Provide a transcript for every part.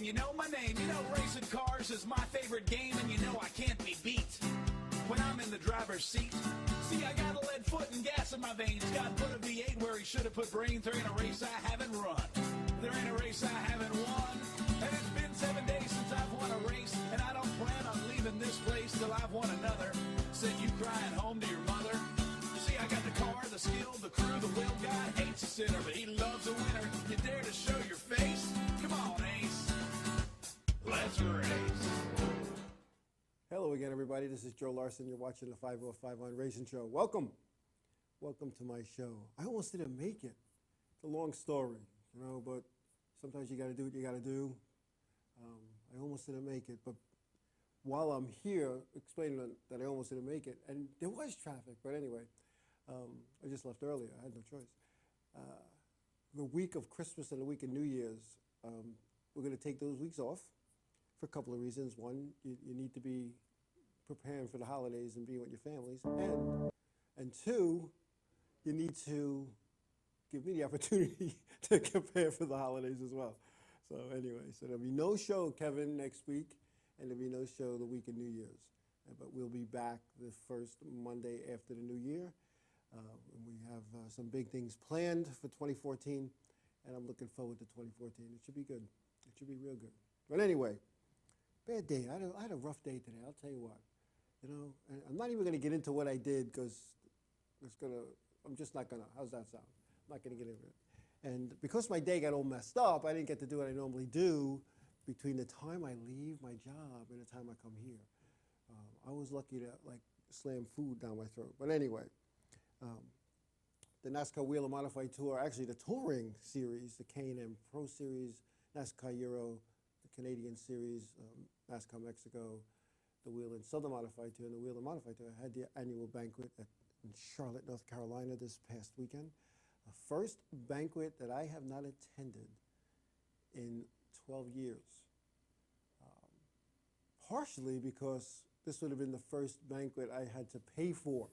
you know my name. You know racing cars is my favorite game, and you know I can't be beat when I'm in the driver's seat. See, I got a lead foot and gas in my veins. God put a V8 where he should have put brains. There ain't a race I haven't run. There ain't a race I haven't won. And it's been 7 days since I've won a race, and I don't plan on leaving this place till I've won another. Send you crying home to your mother. See, I got the car, the skill, the crew, the will. God hates a sinner, but he loves a winner. You dare to show your face? Come on, Ace. Let's race. Hello again, everybody. This is Joe Larson. You're watching the 505 on Racing Show. Welcome. Welcome to my show. I almost didn't make it. It's a long story, you know, but sometimes you got to do what you got to do. I almost didn't make it, but while I'm here explaining that I almost didn't make it, and there was traffic, but anyway, I just left earlier. I had no choice. The week of Christmas and the week of New Year's, we're going to take those weeks off for a couple of reasons. One, you need to be preparing for the holidays and being with your families, and two, you need to give me the opportunity to prepare for the holidays as well. So anyway, so there'll be no show, Kevin, next week, and there'll be no show the week of New Year's. But we'll be back the first Monday after the New Year. We have some big things planned for 2014, and I'm looking forward to 2014. It should be good. It should be real good. But anyway, bad day. I had a rough day today. I'll tell you what. You know, and I'm not even going to get into what I did because I'm just not going to. How's that sound? I'm not going to get into it. And because my day got all messed up, I didn't get to do what I normally do between the time I leave my job and the time I come here. I was lucky to like slam food down my throat. But anyway, the NASCAR Wheel of Modified Tour, actually the touring series, the K&M Pro Series, NASCAR Euro, the Canadian Series, NASCAR Mexico, the Wheel and Southern Modified Tour, and the Wheel of Modified Tour. I had the annual banquet in Charlotte, North Carolina this past weekend. A first banquet that I have not attended in 12 years. Partially because this would have been the first banquet I had to pay for.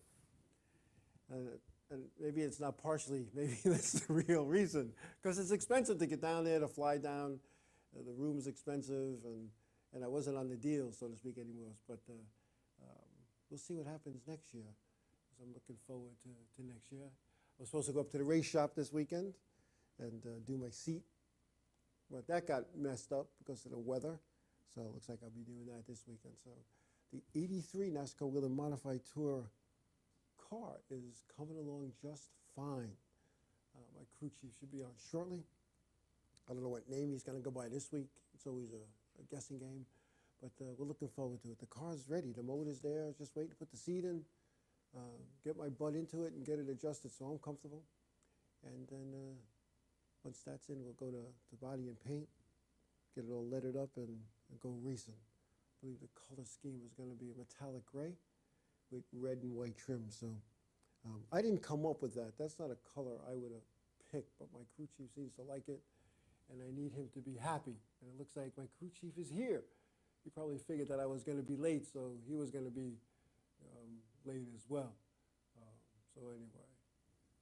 And maybe it's not partially, maybe that's the real reason. Because it's expensive to get down there, to fly down. The room's expensive, and I wasn't on the deal, so to speak, anymore. But we'll see what happens next year. So I'm looking forward to next year. I was supposed to go up to the race shop this weekend and do my seat. But that got messed up because of the weather. So it looks like I'll be doing that this weekend. So the 83 NASCAR Wheel and Modified Tour car is coming along just fine. My crew chief should be on shortly. I don't know what name he's going to go by this week. It's always a guessing game. But we're looking forward to it. The car's ready. The motor's there. Just waiting to put the seat in, get my butt into it, and get it adjusted so I'm comfortable. And then once that's in, we'll go to body and paint, get it all lettered up, and go racing. I believe the color scheme is going to be a metallic gray with red and white trim. So I didn't come up with that. That's not a color I would have picked, but my crew chief seems to like it, and I need him to be happy. And it looks like my crew chief is here. He probably figured that I was going to be late, so he was going to be late as well. So anyway,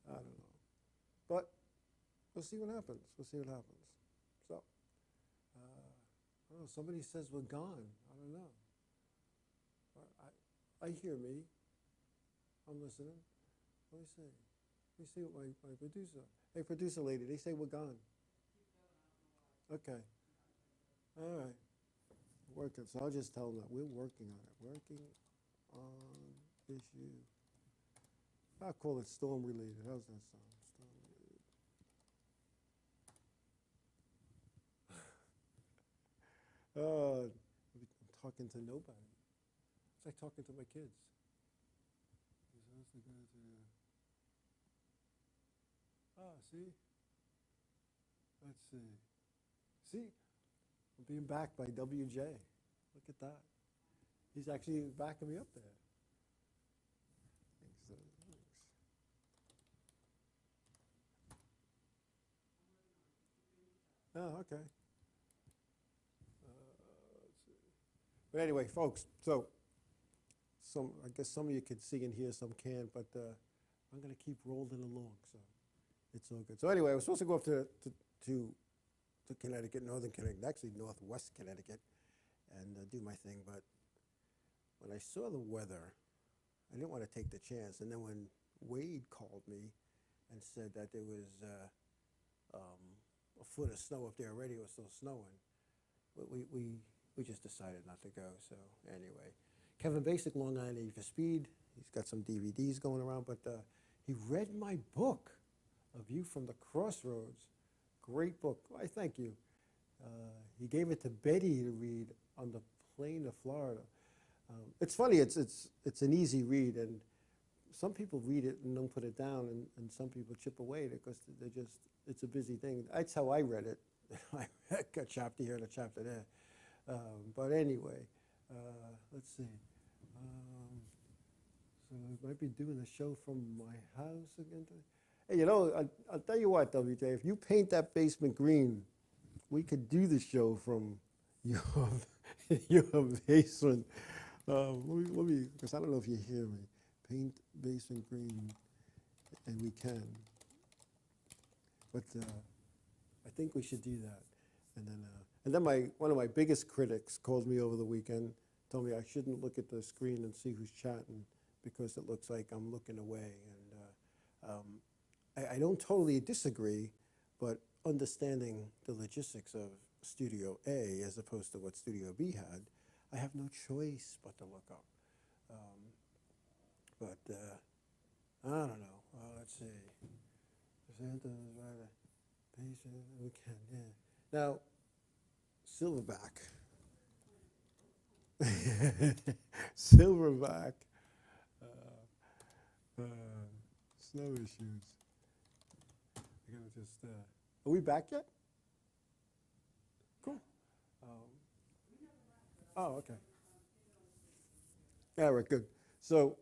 I don't know. But we'll see what happens. We'll see what happens. So, I don't know, somebody says we're gone. I don't know. I hear me. I'm listening. Let me see. Let me see what my producer. Hey, producer lady, they say we're gone. Okay. All right. Working. So I'll just tell them that we're working on it. Working on issue. I'll call it storm related. How's that sound? Storm related. I'm talking to nobody. It's like talking to my kids. See? Let's see. See? I'm being backed by WJ. Look at that. He's actually backing me up there. Thanks. Oh, okay. Let's see. But anyway, folks, so I guess some of you can see and hear, some can't, but I'm going to keep rolling along, so it's all good. So anyway, I was supposed to go up to to Connecticut, Northern Connecticut, actually Northwest Connecticut, and do my thing. But when I saw the weather, I didn't want to take the chance. And then when Wade called me and said that there was a foot of snow up there already, it was still snowing, we just decided not to go. So anyway, Kevin Basic, Long Island Need for Speed. He's got some DVDs going around, but he read my book, A View from the Crossroads. Great book. I thank you. He gave it to Betty to read on the plane to Florida. It's funny. It's an easy read, and some people read it and don't put it down, and some people chip away at it because it's a busy thing. That's how I read it. I got a chapter here and a chapter there. But anyway, let's see. So I might be doing a show from my house again today. Hey, you know, I'll tell you what, WJ, if you paint that basement green, we could do the show from your basement. Let me, because I don't know if you hear me. Paint basement green, and we can. But I think we should do that. And then one of my biggest critics called me over the weekend, told me I shouldn't look at the screen and see who's chatting because it looks like I'm looking away. And I don't totally disagree, but understanding the logistics of Studio A as opposed to what Studio B had, I have no choice but to look up. But I don't know. Let's see. Santa's right. Patient. We can. Yeah. Now, Silverback. Silverback. Snow issues. I gotta just. Are we back yet? Cool. Oh, okay. All right, good. So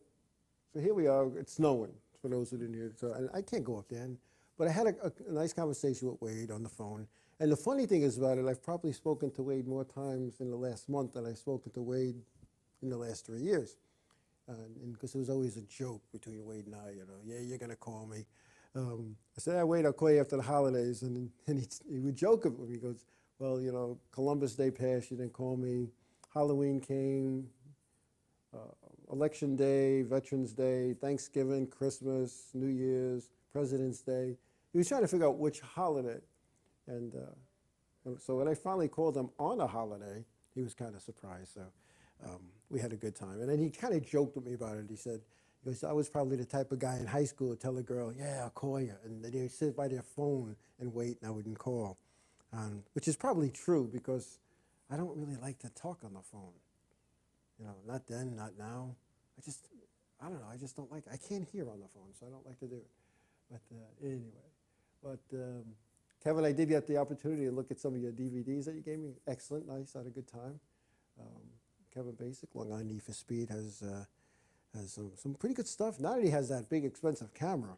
here we are. It's snowing for those who didn't hear. So and I can't go up there, but I had a nice conversation with Wade on the phone. And the funny thing is about it, I've probably spoken to Wade more times in the last month than I've spoken to Wade in the last 3 years. And because it was always a joke between Wade and I, you know, yeah, you're going to call me. I said, Wade, I'll call you after the holidays. And he would joke with me. He goes, well, you know, Columbus Day passed, you didn't call me. Halloween came, Election Day, Veterans Day, Thanksgiving, Christmas, New Year's, President's Day. He was trying to figure out which holiday. And so when I finally called him on a holiday, he was kind of surprised. So we had a good time. And then he kind of joked with me about it. He goes, I was probably the type of guy in high school to tell a girl, yeah, I'll call you. And then they'd sit by their phone and wait, and I wouldn't call. Which is probably true because I don't really like to talk on the phone. You know, not then, not now. I don't know, I just don't like it. I can't hear on the phone, so I don't like to do it. But anyway. But Kevin, I did get the opportunity to look at some of your DVDs that you gave me. Excellent, nice, had a good time. Kevin Basic, Long Island Need for Speed, has some pretty good stuff. Not only has that big, expensive camera,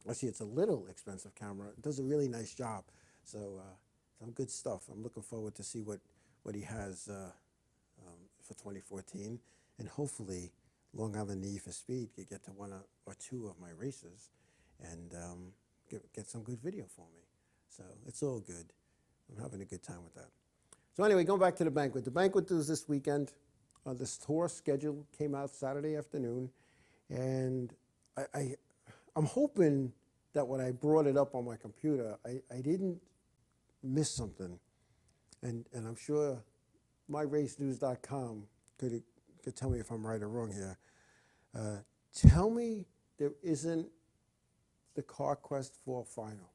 actually it's a little expensive camera. It does a really nice job. So some good stuff. I'm looking forward to see what he has for 2014. And hopefully Long Island Need for Speed could get to one or two of my races and get some good video for me. So it's all good. I'm having a good time with that. So anyway, going back to the banquet. The banquet was this weekend. This tour schedule came out Saturday afternoon. And I'm hoping that when I brought it up on my computer, I didn't miss something. And I'm sure myracenews.com could tell me if I'm right or wrong here. Tell me there isn't the CarQuest 4 final.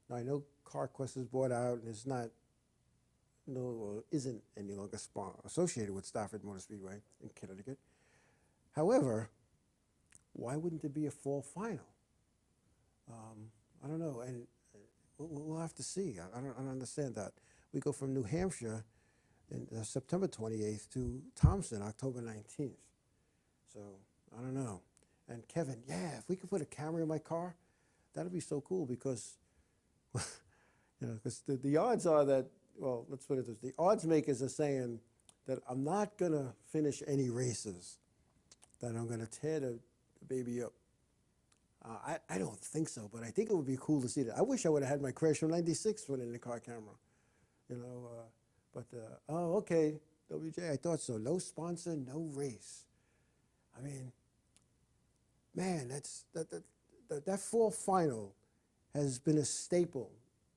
Now, I know CarQuest is bought out and it's not, isn't any longer associated with Stafford Motor Speedway in Connecticut. However, why wouldn't there be a fall final? I don't know, and we'll have to see. I don't understand that. We go from New Hampshire in September 28th to Thompson, October 19th. So I don't know. And Kevin, yeah, if we could put a camera in my car, that'd be so cool because, because the odds are that, well, let's put it this, the odds makers are saying that I'm not going to finish any races, that I'm going to tear the baby up. I don't think so, but I think it would be cool to see that. I wish I would have had my Crash from '96 one in the car camera, you know. Oh, okay, WJ, I thought so. No sponsor, no race. I mean, man, that fall final has been a staple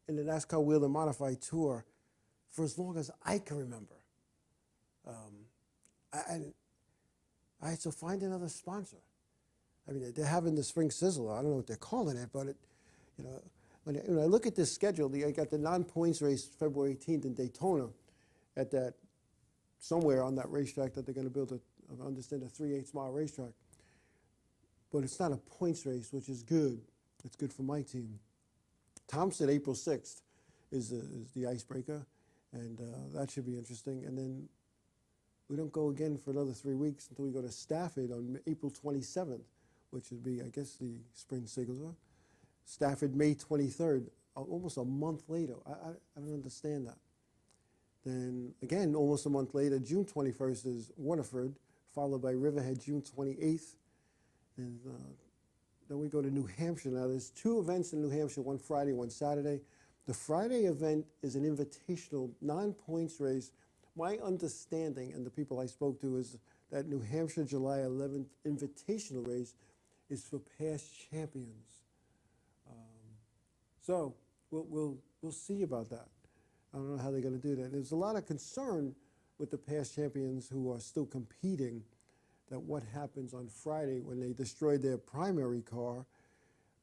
in the NASCAR Wheel and Modified Tour for as long as I can remember. So find another sponsor. I mean, they're having the Spring Sizzle. I don't know what they're calling it, but you know, when I look at this schedule, I got the non-points race February 18th in Daytona, at that somewhere on that racetrack that they're going to build I understand a 3/8 mile racetrack. But it's not a points race, which is good. It's good for my team. Thompson, April 6th, is the icebreaker, and that should be interesting. And then we don't go again for another 3 weeks until we go to Stafford on April 27th, which would be, I guess, the Spring Signature. Stafford, May 23rd, almost a month later. I don't understand that. Then, again, almost a month later, June 21st is Waterford, followed by Riverhead, June 28th. And then we go to New Hampshire. Now, there's 2 events in New Hampshire, one Friday, one Saturday. The Friday event is an invitational, non-points race. My understanding, and the people I spoke to, is that New Hampshire July 11th invitational race is for past champions. So we'll see about that. I don't know how they're going to do that. There's a lot of concern with the past champions who are still competing, that what happens on Friday when they destroy their primary car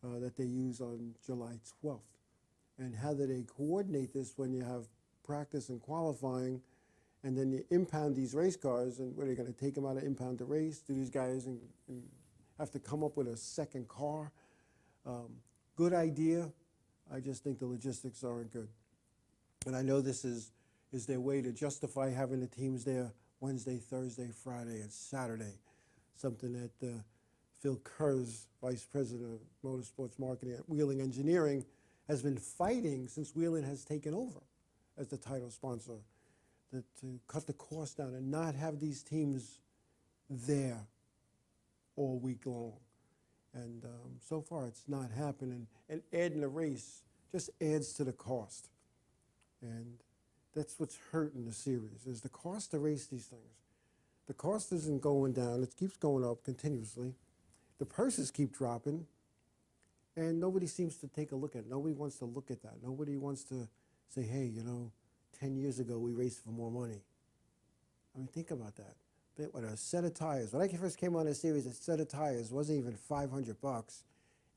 that they use on July 12th. And how do they coordinate this when you have practice and qualifying, and then you impound these race cars, and what are they going to take them out of impound the race? Do these guys and have to come up with a second car? Good idea. I just think the logistics aren't good. And I know this is their way to justify having the teams there Wednesday, Thursday, Friday, and Saturday, something that Phil Kerrs, Vice President of Motorsports Marketing at Wheeling Engineering, has been fighting since Wheeling has taken over as the title sponsor, to cut the cost down and not have these teams there all week long. And so far it's not happening. And adding a race just adds to the cost. And that's what's hurting the series, is the cost to race these things. The cost isn't going down, it keeps going up continuously. The purses keep dropping, and nobody seems to take a look at it. Nobody wants to look at that. Nobody wants to say, hey, 10 years ago we raced for more money. I mean, think about that. What a set of tires. When I first came on this series, a set of tires wasn't even $500,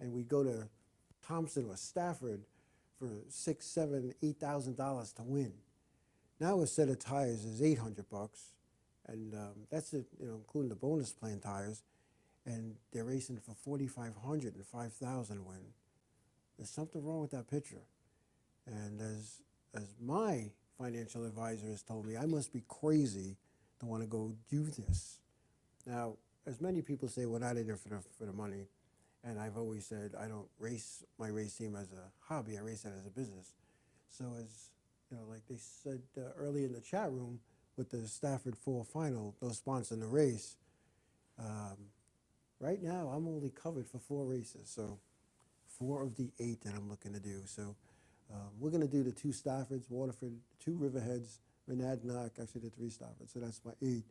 and we'd go to Thompson or Stafford for $6,000, $7,000, $8,000 to win. Now a set of tires is $800, and that's it, including the bonus plan tires, and they're racing for $4,500 and $5,000 win. There's something wrong with that picture. And as my financial advisor has told me, I must be crazy to want to go do this. Now, as many people say, we're not in there for the money, and I've always said I don't race my race team as a hobby, I race it as a business. So as like they said earlier in the chat room with the Stafford Fall Final, those sponsoring the race, right now I'm only covered for 4 races, so 4 of the 8 that I'm looking to do. So we're going to do the 2 Staffords, Waterford, 2 Riverheads, Monadnock, actually the 3 Staffords, so that's my 8.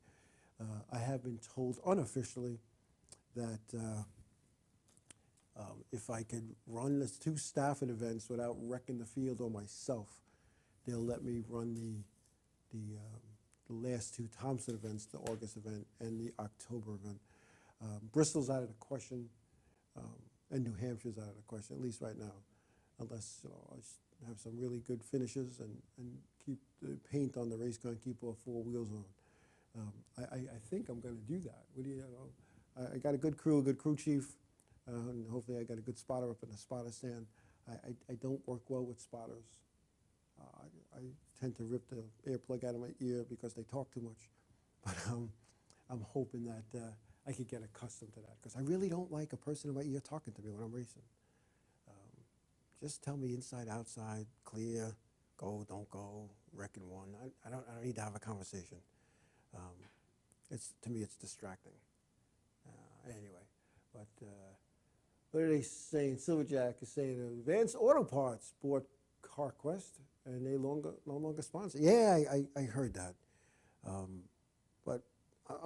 I have been told unofficially that if I could run the 2 Stafford events without wrecking the field or myself, they'll let me run the last 2 Thompson events, the August event and the October event. Bristol's out of the question, and New Hampshire's out of the question, at least right now, unless I have some really good finishes and keep the paint on the race car and keep all 4 wheels on. I think I'm going to do that. What do you know? I got a good crew chief, and hopefully I got a good spotter up in the spotter stand. I don't work well with spotters. I tend to rip the air plug out of my ear because they talk too much. But I'm hoping that I could get accustomed to that, because I really don't like a person in my ear talking to me when I'm racing. Just tell me inside, outside, clear, go, don't go, wrecking one. I don't need to have a conversation. To me, it's distracting. Anyway, but what are they saying? Silverjack is saying Advanced Auto Parts bought CarQuest, and they no longer sponsor. Yeah, I heard that. But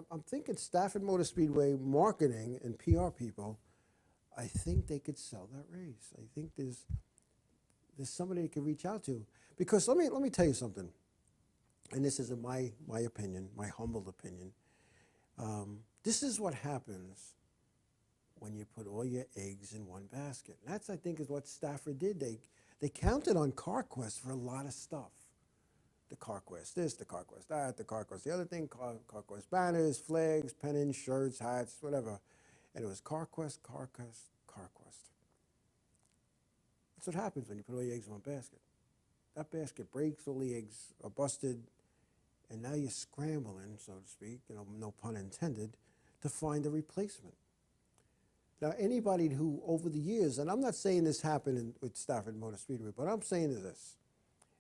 I'm thinking Stafford Motor Speedway marketing and PR people, I think they could sell that race. I think there's somebody they could reach out to. Because let me tell you something, and this is my opinion, my humble opinion. This is what happens when you put all your eggs in one basket. And that's, I think, is what Stafford did. They counted on CarQuest for a lot of stuff. The CarQuest this, the CarQuest that, the CarQuest the other thing, CarQuest banners, flags, pennants, shirts, hats, whatever. And it was CarQuest, CarQuest, CarQuest. That's what happens when you put all your eggs in one basket. That basket breaks, all the eggs are busted, and now you're scrambling, so to speak, no pun intended, to find a replacement. Now, anybody who, over the years, and I'm not saying this happened with Stafford Motor Speedway, but I'm saying this.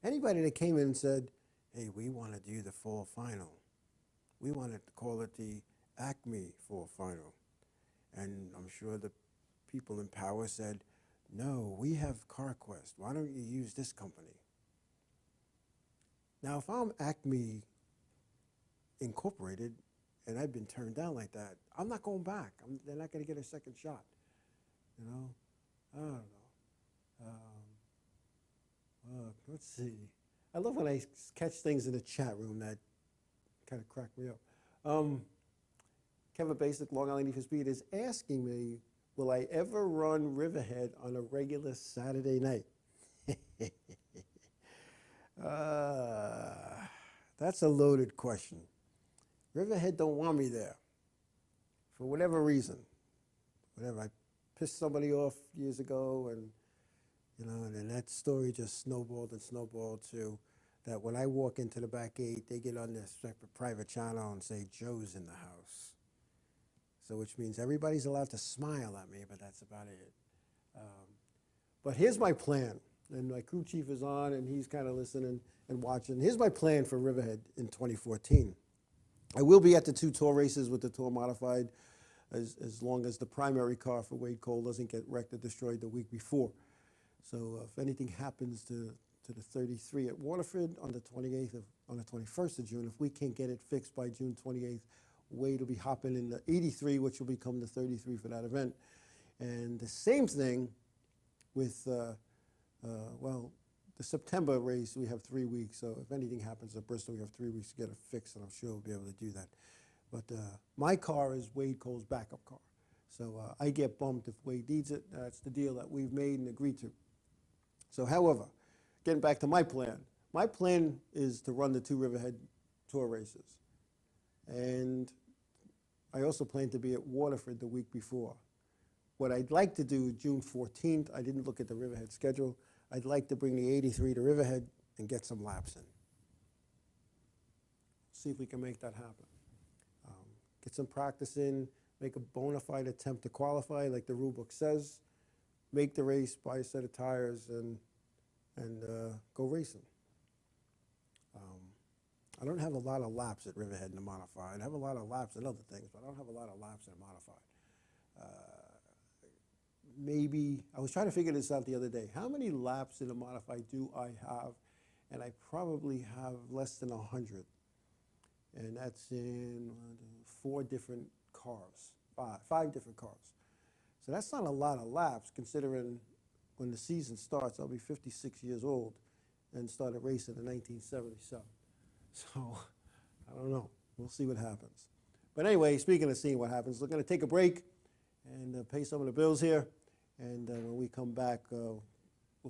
Anybody that came in and said, hey, we want to do the fall final. We want to call it the Acme Fall Final. And I'm sure the people in power said, no, we have CarQuest. Why don't you use this company? Now, if I'm Acme Incorporated, and I've been turned down like that, I'm not going back. They're not going to get a second shot. I don't know. Let's see. I love when I catch things in the chat room that kind of crack me up. Kevin Basic, Long Island Need for Speed, is asking me, will I ever run Riverhead on a regular Saturday night? That's a loaded question. Riverhead don't want me there for whatever reason. Whatever, I pissed somebody off years ago, and and then that story just snowballed and snowballed to that when I walk into the back gate, they get on their separate private channel and say, Joe's in the house. So which means everybody's allowed to smile at me, but that's about it. But here's my plan, and my crew chief is on, and he's kind of listening and watching. Here's my plan for Riverhead in 2014. I will be at the 2 tour races with the tour modified as long as the primary car for Wade Cole doesn't get wrecked or destroyed the week before. So if anything happens to the 33 at Waterford on the 21st of June, if we can't get it fixed by June 28th, Wade will be hopping in the 83, which will become the 33 for that event. And the same thing with, the September race, we have 3 weeks. So if anything happens at Bristol, we have 3 weeks to get it fixed, and I'm sure we'll be able to do that. But my car is Wade Cole's backup car. So I get bumped if Wade needs it. That's the deal that we've made and agreed to. So however, getting back to my plan is to run the 2 Riverhead tour races. And I also plan to be at Waterford the week before. What I'd like to do June 14th, I didn't look at the Riverhead schedule, I'd like to bring the 83 to Riverhead and get some laps in. See if we can make that happen. Get some practice in, make a bona fide attempt to qualify like the rule book says, make the race, buy a set of tires, and go racing. I don't have a lot of laps at Riverhead in the modified. I have a lot of laps in other things, but I don't have a lot of laps in the modified. Maybe, I was trying to figure this out the other day. How many laps in a modified do I have? And I probably have less than 100. And that's in 4 different cars, 5 different cars. So that's not a lot of laps, considering when the season starts, I'll be 56 years old and started racing in 1977. So, I don't know. We'll see what happens. But anyway, speaking of seeing what happens, we're going to take a break and pay some of the bills here. And when we come back, we'll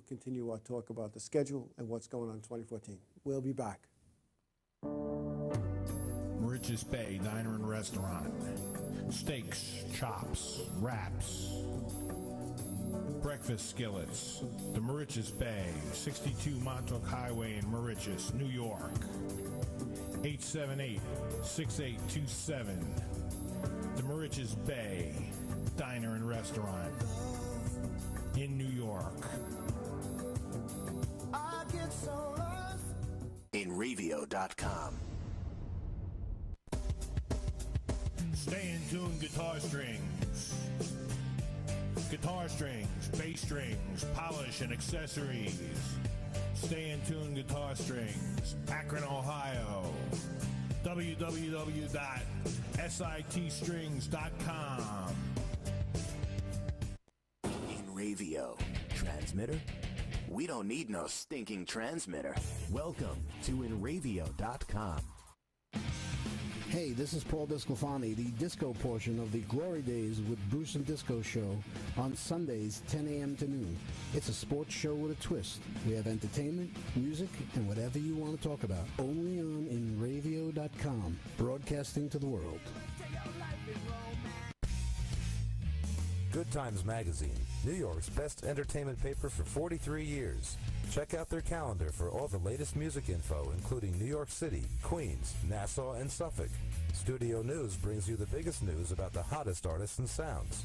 continue our talk about the schedule and what's going on in 2014. We'll be back. Mauritius Bay Diner and Restaurant. Steaks, chops, wraps, breakfast skillets. The Mauritius Bay, 62 Montauk Highway in Mauritius, New York. 878-6827. The Mauritius Bay Diner and Restaurant in New York. I get so lost in Revio.com. Stay in tune guitar strings. guitar strings, bass strings, polish, and accessories. Stay in tune guitar strings, Akron, Ohio. www.sitstrings.com. In Ravio. Transmitter? We don't need no stinking transmitter. Welcome to InRavio.com. Hey, this is Paul Disclafani, the disco portion of the Glory Days with Bruce and Disco show on Sundays, 10 a.m. to noon. It's a sports show with a twist. We have entertainment, music, and whatever you want to talk about. Only on InRavio.com, broadcasting to the world. Good Times Magazine, New York's best entertainment paper for 43 years. Check out their calendar for all the latest music info, including New York City, Queens, Nassau, and Suffolk. Studio News brings you the biggest news about the hottest artists and sounds.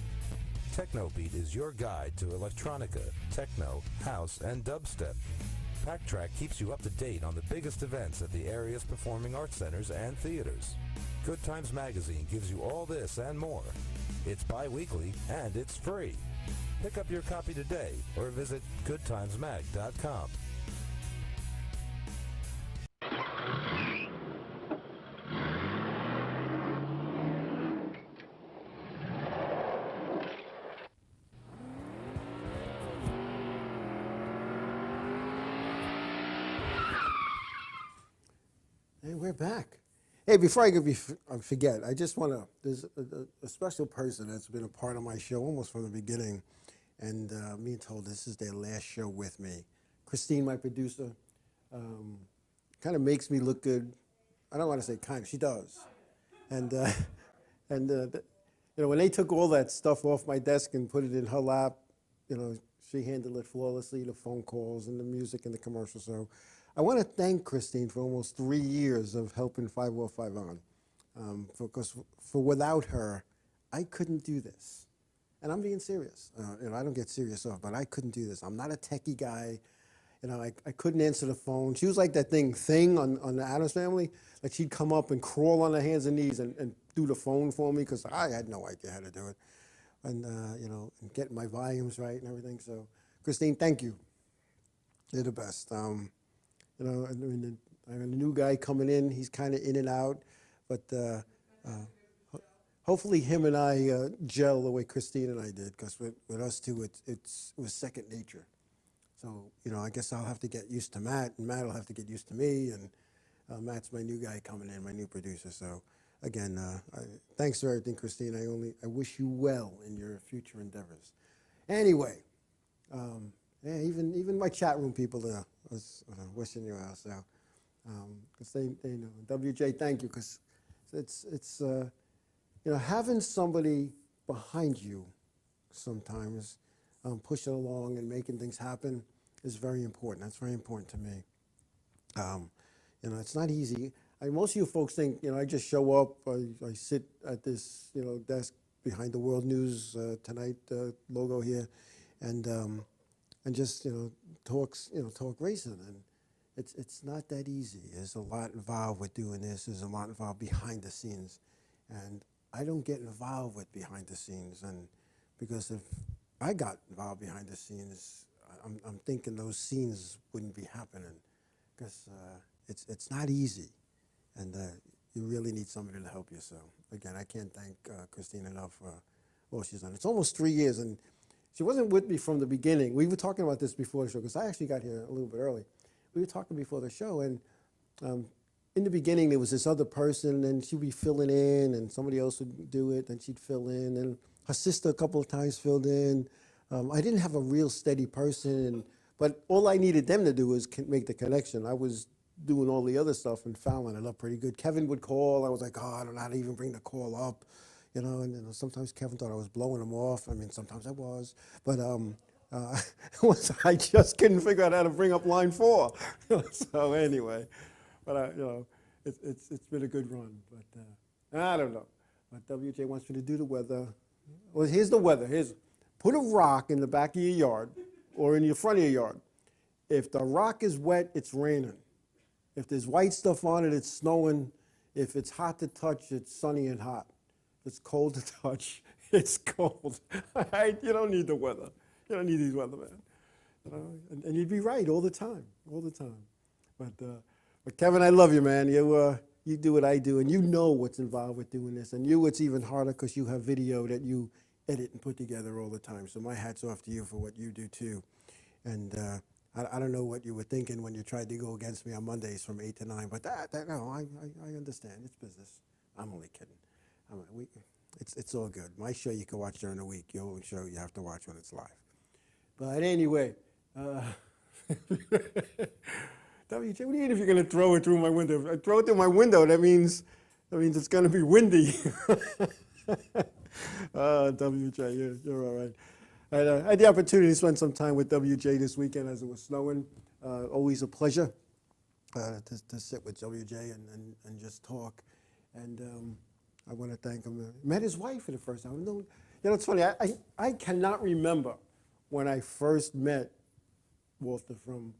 Techno Beat is your guide to electronica, techno, house, and dubstep. Pack Track keeps you up to date on the biggest events at the area's performing arts centers and theaters. Good Times Magazine gives you all this and more. It's bi-weekly and it's free. Pick up your copy today or visit goodtimesmag.com. And we're back. Hey, before I forget, I just want to, there's a special person that's been a part of my show almost from the beginning. And me and told this is their last show with me. Christine, my producer, kind of makes me look good. I don't want to say kind, she does. And you know, when they took all that stuff off my desk and put it in her lap, you know, she handled it flawlessly, the phone calls and the music and the commercials. So I want to thank Christine for almost 3 years of helping 505 on. Because without her, I couldn't do this. And I'm being serious. You know, I don't get serious off, but I couldn't do this. I'm not a techie guy. You know, I couldn't answer the phone. She was like that thing on the Addams Family. Like she'd come up and crawl on her hands and knees and do the phone for me because I had no idea how to do it. And, you know, and getting my volumes right and everything. So, Christine, thank you. You're the best. You know, I mean, I have a new guy coming in. He's kind of in and out. But hopefully him and I gel the way Christine and I did, because with us two, it was second nature. So, you know, I guess I'll have to get used to Matt, and Matt will have to get used to me, and Matt's my new guy coming in, my new producer. So, again, thanks for everything, Christine. I wish you well in your future endeavors. Anyway, yeah, even my chat room people was wishing you well. So, because they know. WJ, thank you, because it's you know, having somebody behind you sometimes pushing along and making things happen is very important. That's very important to me. You know, it's not easy. Most of you folks think, you know, I just show up, I sit at this, you know, desk behind the World News Tonight logo here, and just, you know, talk racing. And it's not that easy. There's a lot involved with doing this. There's a lot involved behind the scenes. And I don't get involved with behind the scenes, and because if I got involved behind the scenes, I'm thinking those scenes wouldn't be happening, because it's not easy, and you really need somebody to help you. So again, I can't thank Christine enough for all she's done. It's almost 3 years, and she wasn't with me from the beginning. We were talking about this before the show, because I actually got here a little bit early. We were talking before the show, and in the beginning, there was this other person, and she'd be filling in, and somebody else would do it, and she'd fill in, and her sister a couple of times filled in. I didn't have a real steady person, but all I needed them to do was make the connection. I was doing all the other stuff and fouling it up pretty good. Kevin would call. I was like, oh, I don't know how to even bring the call up, you know, and sometimes Kevin thought I was blowing him off. I mean, sometimes I was, but I just couldn't figure out how to bring up line 4. So anyway. But you know, it's been a good run. But I don't know. But WJ wants me to do the weather. Well, here's the weather. Put a rock in the back of your yard or in your front of your yard. If the rock is wet, it's raining. If there's white stuff on it, it's snowing. If it's hot to touch, it's sunny and hot. If it's cold to touch, It's cold. You don't need the weather. You don't need these weather, man. And you'd be right all the time, all the time. But Kevin, I love you, man. You do what I do, and you know what's involved with doing this. And it's even harder because you have video that you edit and put together all the time. So my hat's off to you for what you do too. And I don't know what you were thinking when you tried to go against me on Mondays from 8 to 9, but no, I understand. It's business. I'm only kidding. It's all good. My show you can watch during the week. Your own show you have to watch when it's live. But anyway, WJ, what do you mean if you're going to throw it through my window? If I throw it through my window, that means it's going to be windy. WJ, you're all right. I had the opportunity to spend some time with WJ this weekend as it was snowing. Always a pleasure to sit with WJ and just talk. And I want to thank him. Met his wife for the first time. It's funny. I cannot remember when I first met Walter from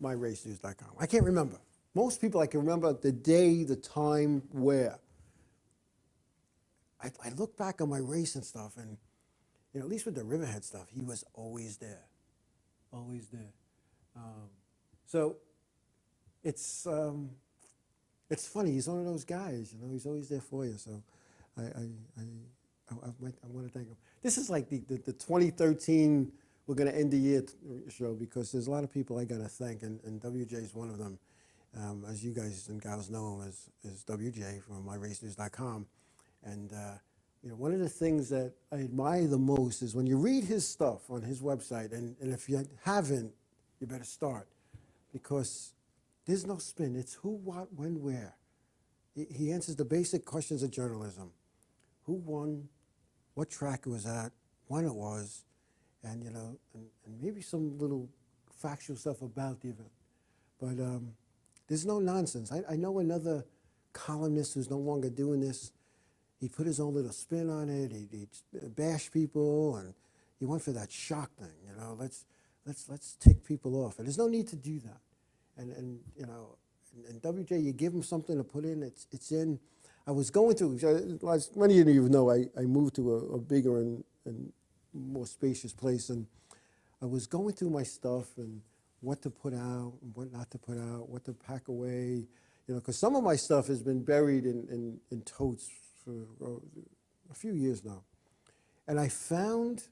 myracenews.com. I can't remember. Most people I can remember the day, the time, where. I look back on my racing stuff, and at least with the Riverhead stuff, he was always there, always there. So it's funny. He's one of those guys, He's always there for you. So I want to thank him. This is like the 2013. We're going to end the year show because there's a lot of people I got to thank, and WJ is one of them. As you guys and gals know him as WJ from myracenews.com. And one of the things that I admire the most is when you read his stuff on his website, and if you haven't, you better start, because there's no spin. It's who, what, when, where. He answers the basic questions of journalism. Who won, what track it was at, when it was, and maybe some little factual stuff about the event. But there's no nonsense. I know another columnist who's no longer doing this. He put his own little spin on it. He bashed people, and he went for that shock thing. Let's tick people off, and there's no need to do that. And WJ, you give him something to put in, it's in. I was going through. As many of you know, I moved to a bigger and more spacious place, and I was going through my stuff and what to put out and what not to put out, what to pack away, because some of my stuff has been buried in totes for a few years now. And I found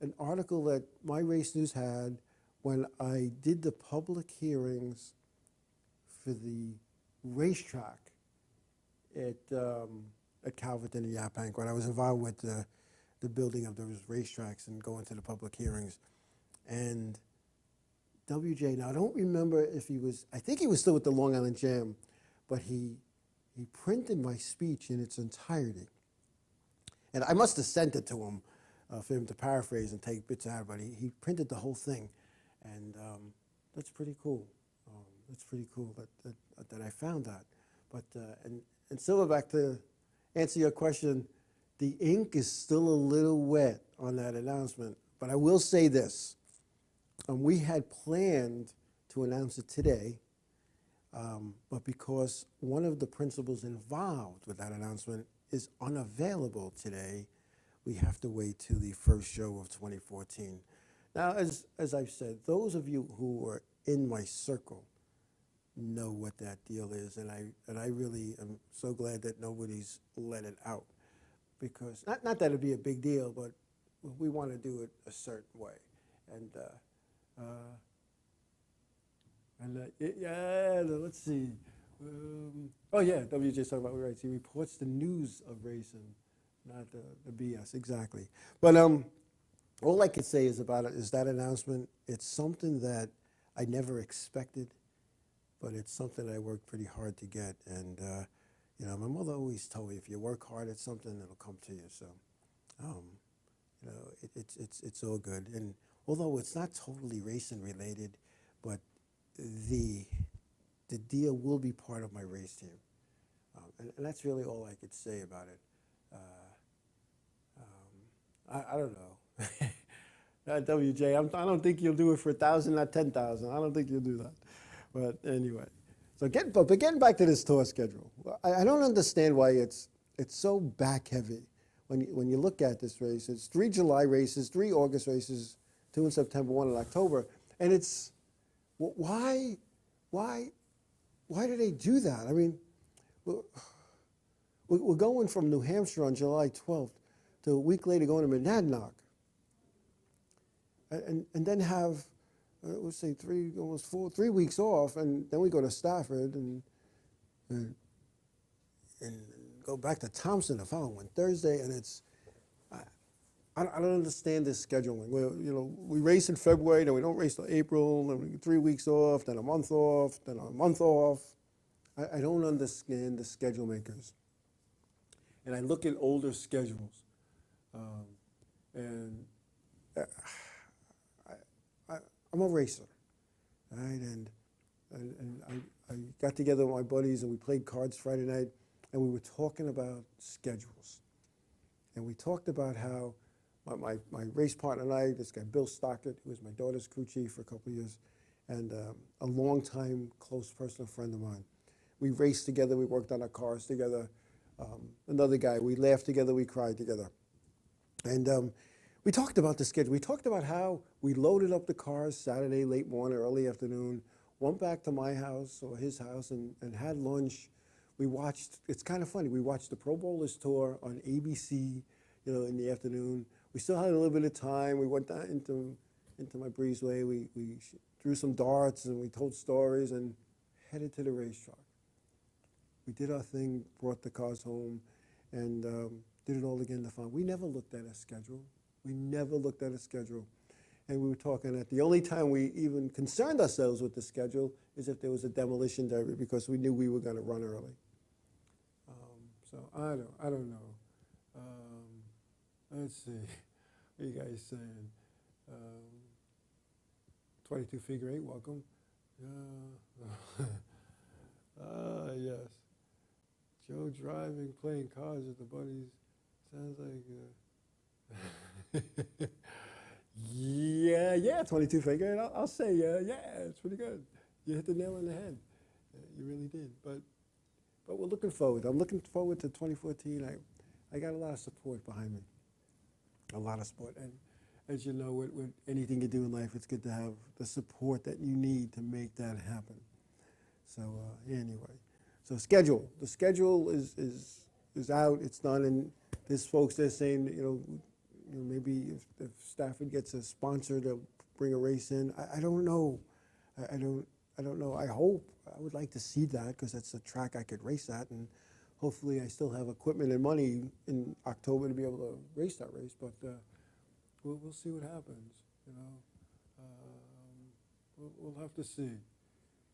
an article that My Race News had when I did the public hearings for the racetrack at Calverton and Yaphank, when I was involved with the building of those racetracks and going to the public hearings. And WJ, now I don't remember if I think he was still with the Long Island Jam, but he printed my speech in its entirety. And I must have sent it to him for him to paraphrase and take bits out, but he printed the whole thing. And that's pretty cool. That's pretty cool that I found that. But, and Silverback, to answer your question, the ink is still a little wet on that announcement. But I will say this. We had planned to announce it today, but because one of the principals involved with that announcement is unavailable today, we have to wait till the first show of 2014. Now, as I've said, those of you who are in my circle know what that deal is, and I really am so glad that nobody's let it out, because not that it'd be a big deal, but we want to do it a certain way, and let's see. WJ's talking about rights. He reports the news of racing, not the BS, exactly. But all I could say is about it is that announcement. It's something that I never expected, but it's something I worked pretty hard to get. And my mother always told me, if you work hard at something, it'll come to you. So, it's all good. And although it's not totally racing related, but the deal will be part of my race team. And that's really all I could say about it. I don't know. WJ, I don't think you'll do it for 1,000, not 10,000. I don't think you'll do that. But anyway, so getting back to this tour schedule, I don't understand why it's so back heavy when you look at this race, it's 3 July races, 3 August races, 2 in September, 1 in October, and it's why do they do that? I mean, we're going from New Hampshire on July 12th to a week later going to Monadnock, and then have let's say 3 weeks off, and then we go to Stafford and go back to Thompson the following Thursday, and it's I don't understand this scheduling. We race in February, then we don't race till April, then we get 3 weeks off, then a month off, then a month off. I don't understand the schedule makers. And I look at older schedules, and I'm a racer, right? And I got together with my buddies and we played cards Friday night, and we were talking about schedules. And we talked about how my race partner and I, this guy Bill Stockett, who was my daughter's crew chief for a couple of years, and a longtime close personal friend of mine. We raced together, we worked on our cars together. Another guy, we laughed together, we cried together. And we talked about the schedule. We talked about how we loaded up the cars Saturday, late morning, early afternoon, went back to my house or his house and had lunch. We watched, it's kind of funny, we watched the Pro Bowlers Tour on ABC, in the afternoon. We still had a little bit of time. We went down into my breezeway. We threw some darts and we told stories and headed to the racetrack. We did our thing, brought the cars home, and did it all again the following. We never looked at a schedule. And we were talking that the only time we even concerned ourselves with the schedule is if there was a demolition derby, because we knew we were going to run early. So I don't know. Let's see. What are you guys saying? 22 figure 8, welcome. Yes. Joe driving, playing cars with the buddies. Sounds like, yeah, 22 figure 8. I'll say, yeah, it's pretty good. You hit the nail on the head. You really did. But we're looking forward. I'm looking forward to 2014. I got a lot of support behind me. A lot of support. And as you know, with anything you do in life, it's good to have the support that you need to make that happen. So anyway, so schedule. The schedule is out. It's done. And there's folks there saying, maybe if Stafford gets a sponsor to bring a race in. I don't know. I don't know. I hope. I would like to see that, because that's a track I could race at, and hopefully I still have equipment and money in October to be able to race that race. But we'll see what happens. We'll have to see.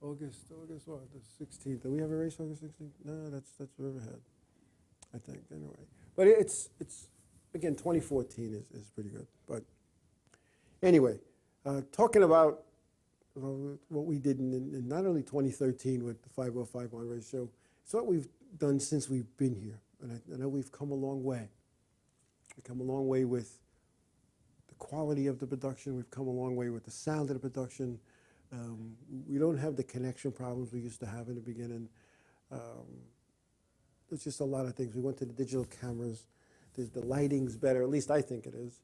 August what? The 16th. Do we have a race August 16th? No, that's Riverhead, I think. Anyway, but it's again, 2014 is pretty good. But anyway, talking about what we did in not only 2013 with the 5051 race show, it's what we've done since we've been here. And I know we've come a long way. We've come a long way with the quality of the production. We've come a long way with the sound of the production. We don't have the connection problems we used to have in the beginning. There's just a lot of things. We went to the digital cameras. The lighting's better, at least I think it is,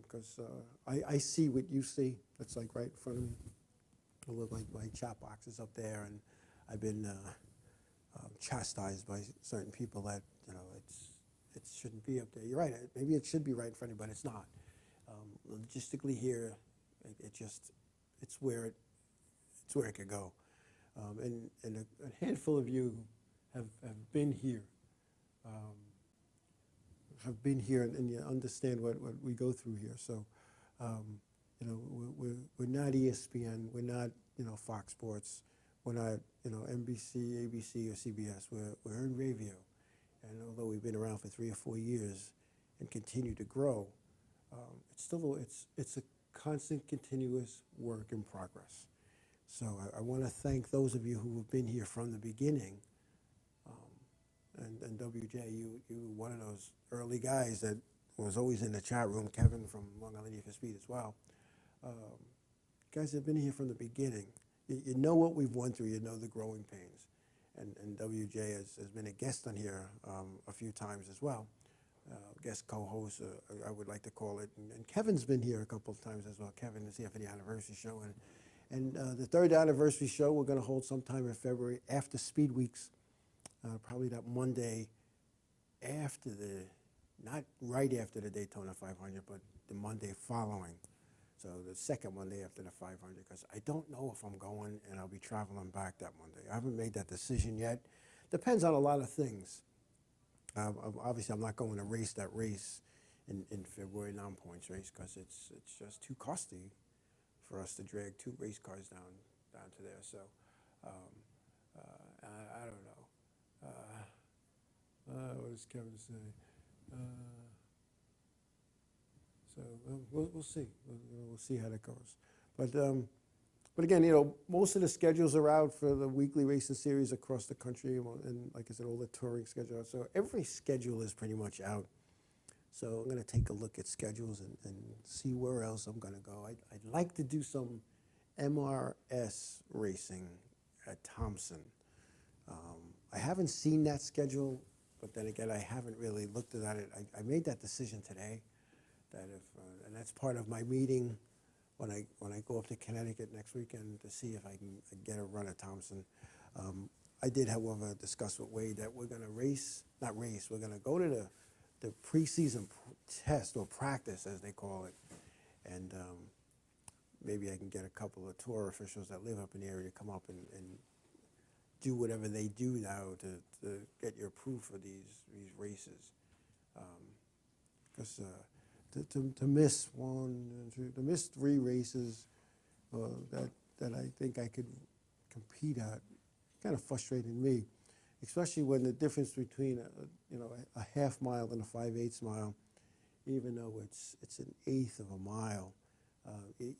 because I see what you see. It's like right in front of me. I look like my chat box is up there, and I've been chastised by certain people that it shouldn't be up there. You're right. Maybe it should be right in front of you, but it's not. Logistically here, it's where it could go. And a handful of you have been here. And you understand what we go through here. So, we're not ESPN, we're not, Fox Sports, we're not, NBC, ABC, or CBS. We're in Ravio. And although we've been around for 3 or 4 years and continue to grow, it's a constant, continuous work in progress. So I want to thank those of you who have been here from the beginning. And WJ, you were one of those early guys that was always in the chat room. Kevin from Long Island Need for Speed as well. Guys have been here from the beginning. You know what we've went through. You know the growing pains. And WJ has been a guest on here a few times as well. guest co-host, I would like to call it. And Kevin's been here a couple of times as well. Kevin is here for the anniversary show. And the third anniversary show we're going to hold sometime in February after Speed Weeks, probably that Monday after not right after the Daytona 500, but the Monday following. So the second Monday after the 500, because I don't know if I'm going and I'll be traveling back that Monday. I haven't made that decision yet. Depends on a lot of things. Obviously, I'm not going to race that race in February, non-points race, because it's just too costly for us to drag 2 race cars down to there. So I don't know. What does Kevin say? So we'll see. We'll see how that goes. But again, most of the schedules are out for the weekly racing series across the country, and like I said, all the touring schedules. So every schedule is pretty much out. So I'm going to take a look at schedules and see where else I'm going to go. I'd like to do some MRS racing at Thompson. I haven't seen that schedule, but then again, I haven't really looked at it. I made that decision today, that and that's part of my meeting when I go up to Connecticut next weekend to see if I can get a run at Thompson. I did, however, discuss with Wade that we're going to we're going to go to the preseason test or practice, as they call it, and maybe I can get a couple of tour officials that live up in the area to come up and do whatever they do now to get your proof of these races. Because to miss to miss 3 races that I think I could compete at, kind of frustrated me, especially when the difference between a half mile and a 5/8 mile, even though it's an eighth of a mile,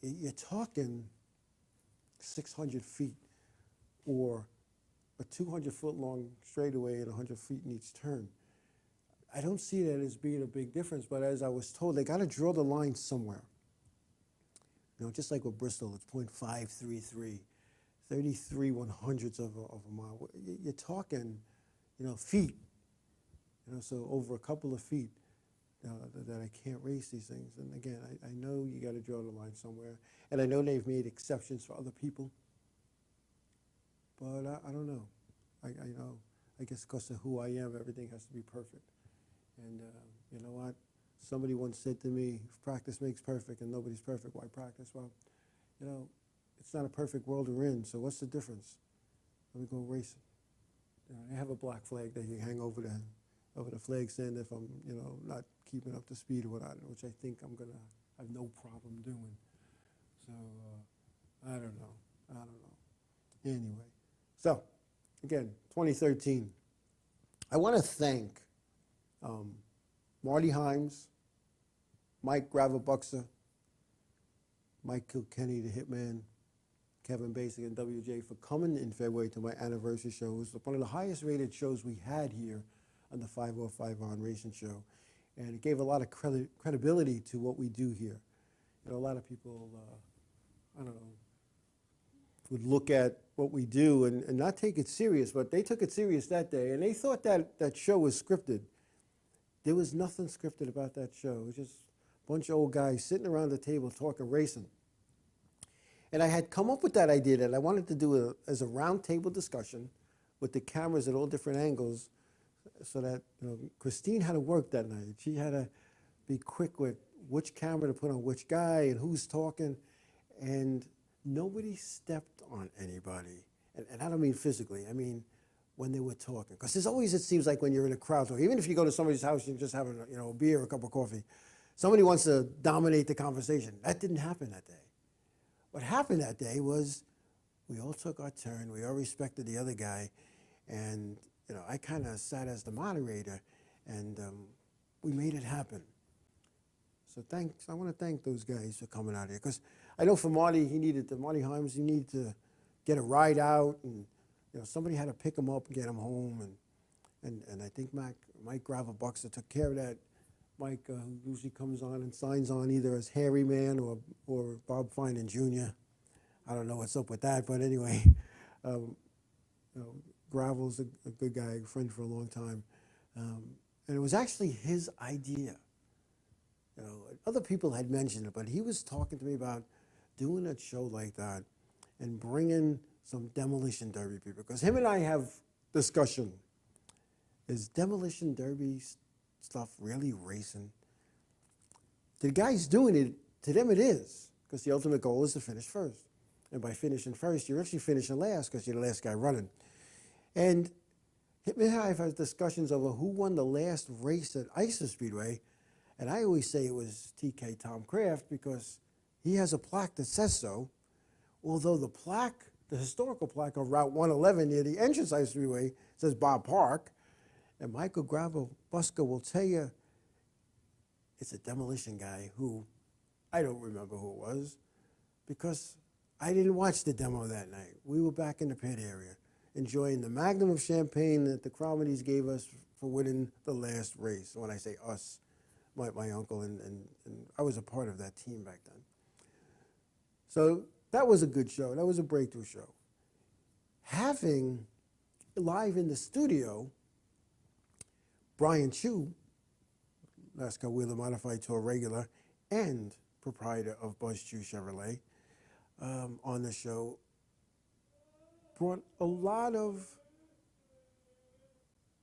you're talking 600 feet or a 200-foot long straightaway and 100 feet in each turn. I don't see that as being a big difference, but as I was told, they got to draw the line somewhere. Just like with Bristol, it's .533, 33 100ths of a mile. You're talking, feet. So over a couple of feet that I can't race these things. And again, I know you got to draw the line somewhere, and I know they've made exceptions for other people. But I don't know. I guess because of who I am, everything has to be perfect. And you know what? Somebody once said to me, if practice makes perfect and nobody's perfect, why practice? Well, it's not a perfect world we're in, so what's the difference? Let me go racing. I have a black flag that you hang over the flag stand if I'm, not keeping up to speed or whatnot, which I think I'm going to have no problem doing. So, I don't know. Anyway. So, again, 2013. I want to thank Marty Himes, Mike Gravebuxer, Mike Kilkenny, the Hitman, Kevin Basic, and WJ for coming in February to my anniversary show. It was one of the highest rated shows we had here on the 505 On Racing Show. And it gave a lot of credibility to what we do here. A lot of people, would look at what we do and not take it serious, but they took it serious that day, and they thought that show was scripted. There was nothing scripted about that show. It was just a bunch of old guys sitting around the table talking racing. And I had come up with that idea that I wanted to do as a round table discussion with the cameras at all different angles, so that Christine had to work that night. She had to be quick with which camera to put on which guy and who's talking, and nobody stepped on anybody. And I don't mean physically, I mean when they were talking. Because there's always, it seems like when you're in a crowd, even if you go to somebody's house and just having a beer or a cup of coffee, somebody wants to dominate the conversation. That didn't happen that day. What happened that day was we all took our turn, we all respected the other guy, and I kind of sat as the moderator, and we made it happen. So thanks. I want to thank those guys for coming out here, because I know for Marty, Marty Himes, he needed to get a ride out, and somebody had to pick him up and get him home, and I think Mike Gravebuxer took care of that. Mike who usually comes on and signs on either as Harry Man or Bob Finan Jr. I don't know what's up with that, but anyway, Gravel's a good guy, a friend for a long time. And it was actually his idea. You know, other people had mentioned it, but he was talking to me about doing a show like that and bringing some demolition derby people. Because him and I have discussion. Is demolition derby stuff really racing? The guys doing it, to them it is, because the ultimate goal is to finish first. And by finishing first, you're actually finishing last because you're the last guy running. And him and I have had discussions over who won the last race at Icer Speedway. And I always say it was TK Tom Kraft because he has a plaque that says so. Although the plaque, the historical plaque on Route 111 near the entrance Icer Speedway says Bob Park. And Michael Grabobuska will tell you it's a demolition guy who, I don't remember who it was, because I didn't watch the demo that night. We were back in the pit area, enjoying the magnum of champagne that the Cromedies gave us for winning the last race. When I say us, my uncle and I was a part of that team back then. So that was a good show. That was a breakthrough show. Having live in the studio Brian Chu, NASCAR Wheeler Modified Tour regular and proprietor of Buzz Chu Chevrolet, on the show, brought a lot of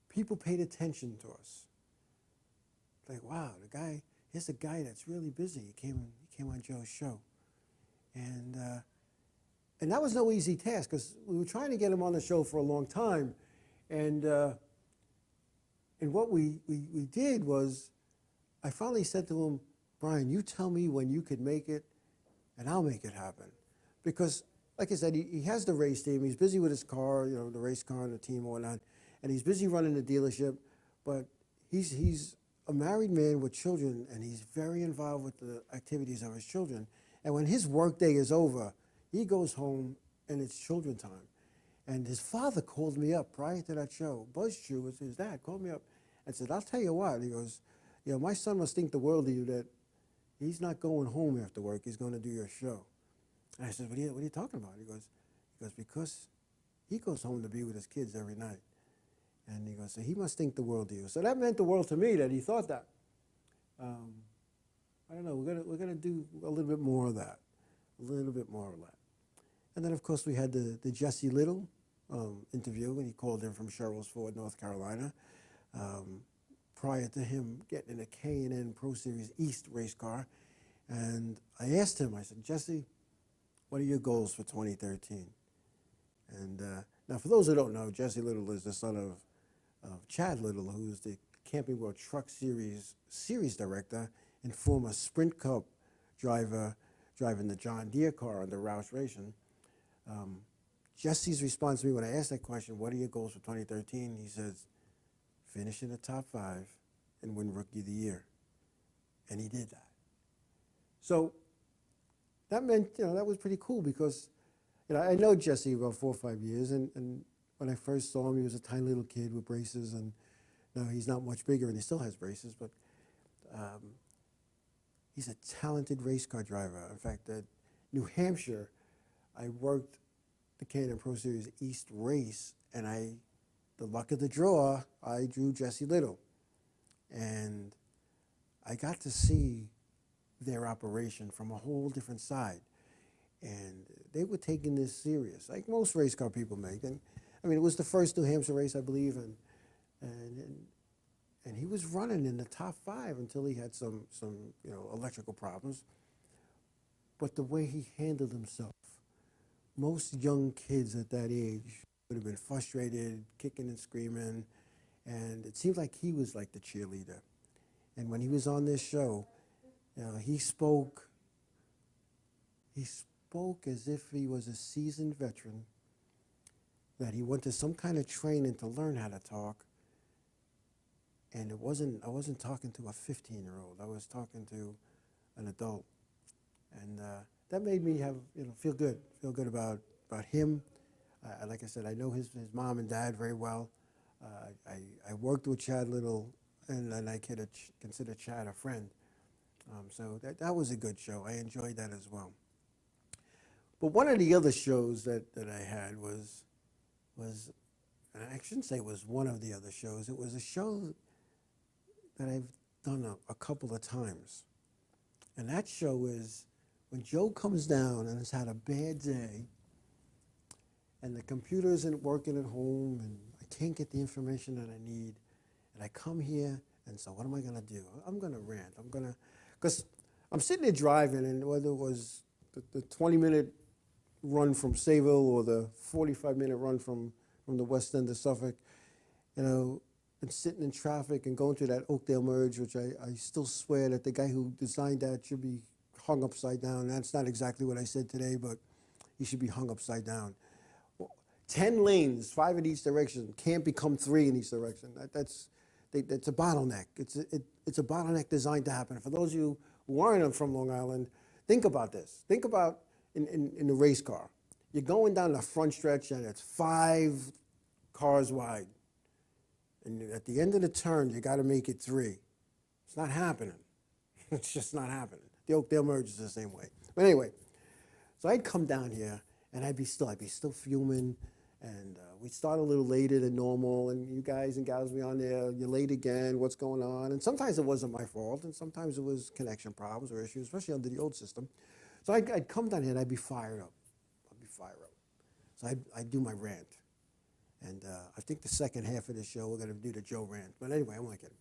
people paid attention to us. Like, wow, here's a guy that's really busy. He came on Joe's show. And that was no easy task because we were trying to get him on the show for a long time. And what we did was, I finally said to him, Brian, you tell me when you could make it, and I'll make it happen. Because, like I said, he has the race team. He's busy with his car, you know, the race car and the team and whatnot. And he's busy running the dealership. But he's a married man with children, and he's very involved with the activities of his children. And when his work day is over, he goes home, and it's children time. And his father called me up prior to that show. Buzz Chu, his dad, called me up and said, I'll tell you what. He goes, you know, my son must think the world of you that he's not going home after work. He's going to do your show. And I said, what are you talking about? He goes, because he goes home to be with his kids every night. And he goes, so he must think the world of you. So that meant the world to me that he thought that. I don't know, we're gonna do a little bit more of that. A little bit more of that. And then, of course, we had the Jesse Little interview, and he called in from Sherrills Ford, North Carolina. Prior to him getting in a K&N Pro Series East race car. And I asked him, I said, Jesse, what are your goals for 2013? And now, for those who don't know, Jesse Little is the son of Chad Little, who's the Camping World Truck Series director and former Sprint Cup driver driving the John Deere car under Roush Racing. Jesse's response to me when I asked that question, what are your goals for 2013? He says, finish in the top 5 and win Rookie of the Year. And he did that. So that meant, you know, that was pretty cool because, you know, I know Jesse about 4 or 5 years, and when I first saw him, he was a tiny little kid with braces, and now he's not much bigger, and he still has braces, but he's a talented race car driver. In fact, at New Hampshire, I worked the K&N Pro Series East race, and the luck of the draw, I drew Jesse Little. And I got to see their operation from a whole different side. And they were taking this serious, like most race car people make. And I mean, it was the first New Hampshire race, I believe, and he was running in the top 5 until he had some you know, electrical problems. But the way he handled himself, most young kids at that age would have been frustrated, kicking and screaming, and it seemed like he was like the cheerleader. And when he was on this show, you know, he spoke as if he was a seasoned veteran, that he went to some kind of training to learn how to talk. And I wasn't talking to a 15-year-old. I was talking to an adult. And that made me feel good about him. Like I said, I know his mom and dad very well. I worked with Chad Little, and I consider Chad a friend. So that was a good show. I enjoyed that as well. But one of the other shows that I had was, and I shouldn't say it was one of the other shows. It was a show that I've done a couple of times. And that show is when Joe comes down and has had a bad day and the computer isn't working at home and I can't get the information that I need. And I come here and so what am I going to do? I'm going to rant. Because I'm sitting there driving, and whether it was the 20-minute run from Sayville or the 45-minute run from the west end of Suffolk, you know, and sitting in traffic and going through that Oakdale merge, which I still swear that the guy who designed that should be hung upside down. That's not exactly what I said today, but he should be hung upside down. 10 lanes, 5 in each direction, can't become 3 in each direction. That's a bottleneck. It's a bottleneck designed to happen. For those of you who aren't from Long Island, think about this. Think about in the race car. You're going down the front stretch and it's 5 cars wide. And at the end of the turn, you got to make it 3. It's not happening. It's just not happening. The Oakdale merge is the same way. But anyway, so I'd come down here and I'd be still fuming. And we'd start a little later than normal, and you guys and gals would be on there, you're late again, what's going on? And sometimes it wasn't my fault, and sometimes it was connection problems or issues, especially under the old system. So I'd come down here and I'd be fired up. So I'd do my rant. And I think the second half of the show, we're going to do the Joe rant. But anyway, I'm not kidding.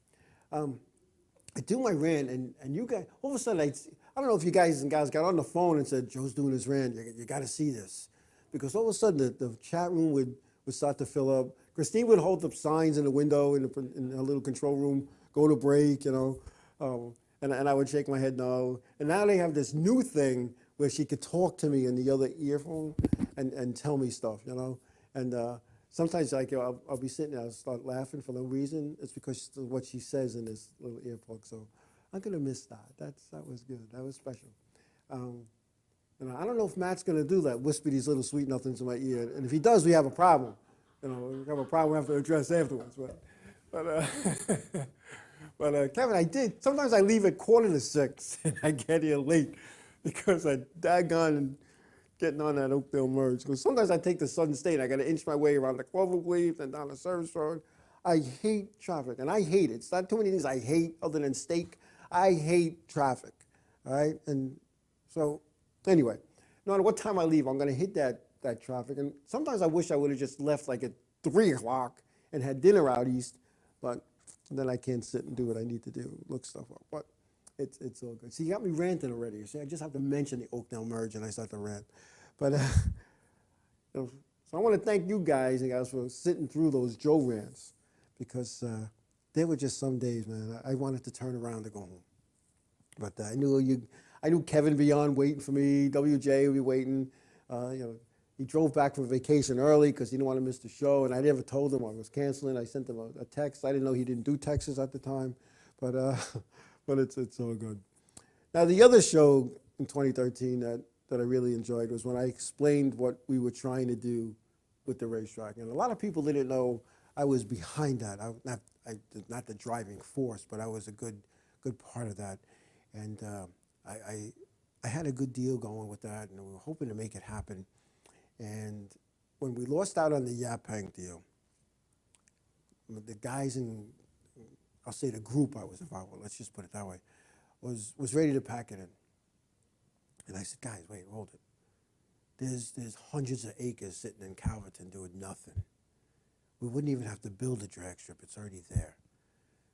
I do my rant, and you guys, all of a sudden, I don't know if you guys and gals got on the phone and said, Joe's doing his rant, you got to see this. Because all of a sudden, the chat room would start to fill up. Christine would hold up signs in the window in her little control room, go to break, you know. And I would shake my head no. And now they have this new thing where she could talk to me in the other earphone and tell me stuff, you know. And sometimes I'll be sitting there, I'll start laughing for no reason. It's because of what she says in this little earplug. So I'm going to miss that. That was good. That was special. You know, I don't know if Matt's going to do that, whisper these little sweet nothings in my ear. And if he does, we have a problem. You know, we have a problem we have to address afterwards. But Kevin, I did. Sometimes I leave at 5:45 and I get here late because I daggone and getting on that Oakdale merge. Because sometimes I take the Southern State. I got to inch my way around the Cloverleaf and down the Service Road. I hate traffic, and I hate it. It's not too many things I hate other than steak. I hate traffic, all right? And so anyway, no matter what time I leave, I'm going to hit that traffic. And sometimes I wish I would have just left like at 3 o'clock and had dinner out east, but then I can't sit and do what I need to do, look stuff up. But it's all good. See, you got me ranting already. You see, I just have to mention the Oakdale merge and I start to rant. But so I want to thank you guys and gals for sitting through those Joe rants, because there were just some days, man, I wanted to turn around to go home. But I knew Kevin would be on waiting for me. WJ would be waiting. You know, he drove back from vacation early because he didn't want to miss the show, and I never told him I was canceling. I sent him a text. I didn't know he didn't do texts at the time, but it's all good. Now, the other show in 2013 that I really enjoyed was when I explained what we were trying to do with the racetrack, and a lot of people didn't know I was behind that. Not the driving force, but I was a good part of that, and I had a good deal going with that, and we were hoping to make it happen. And when we lost out on the Yaphank deal, the guys in, I'll say the group I was involved with, let's just put it that way, was ready to pack it in. And I said, guys, wait, hold it. There's hundreds of acres sitting in Calverton doing nothing. We wouldn't even have to build a drag strip, it's already there.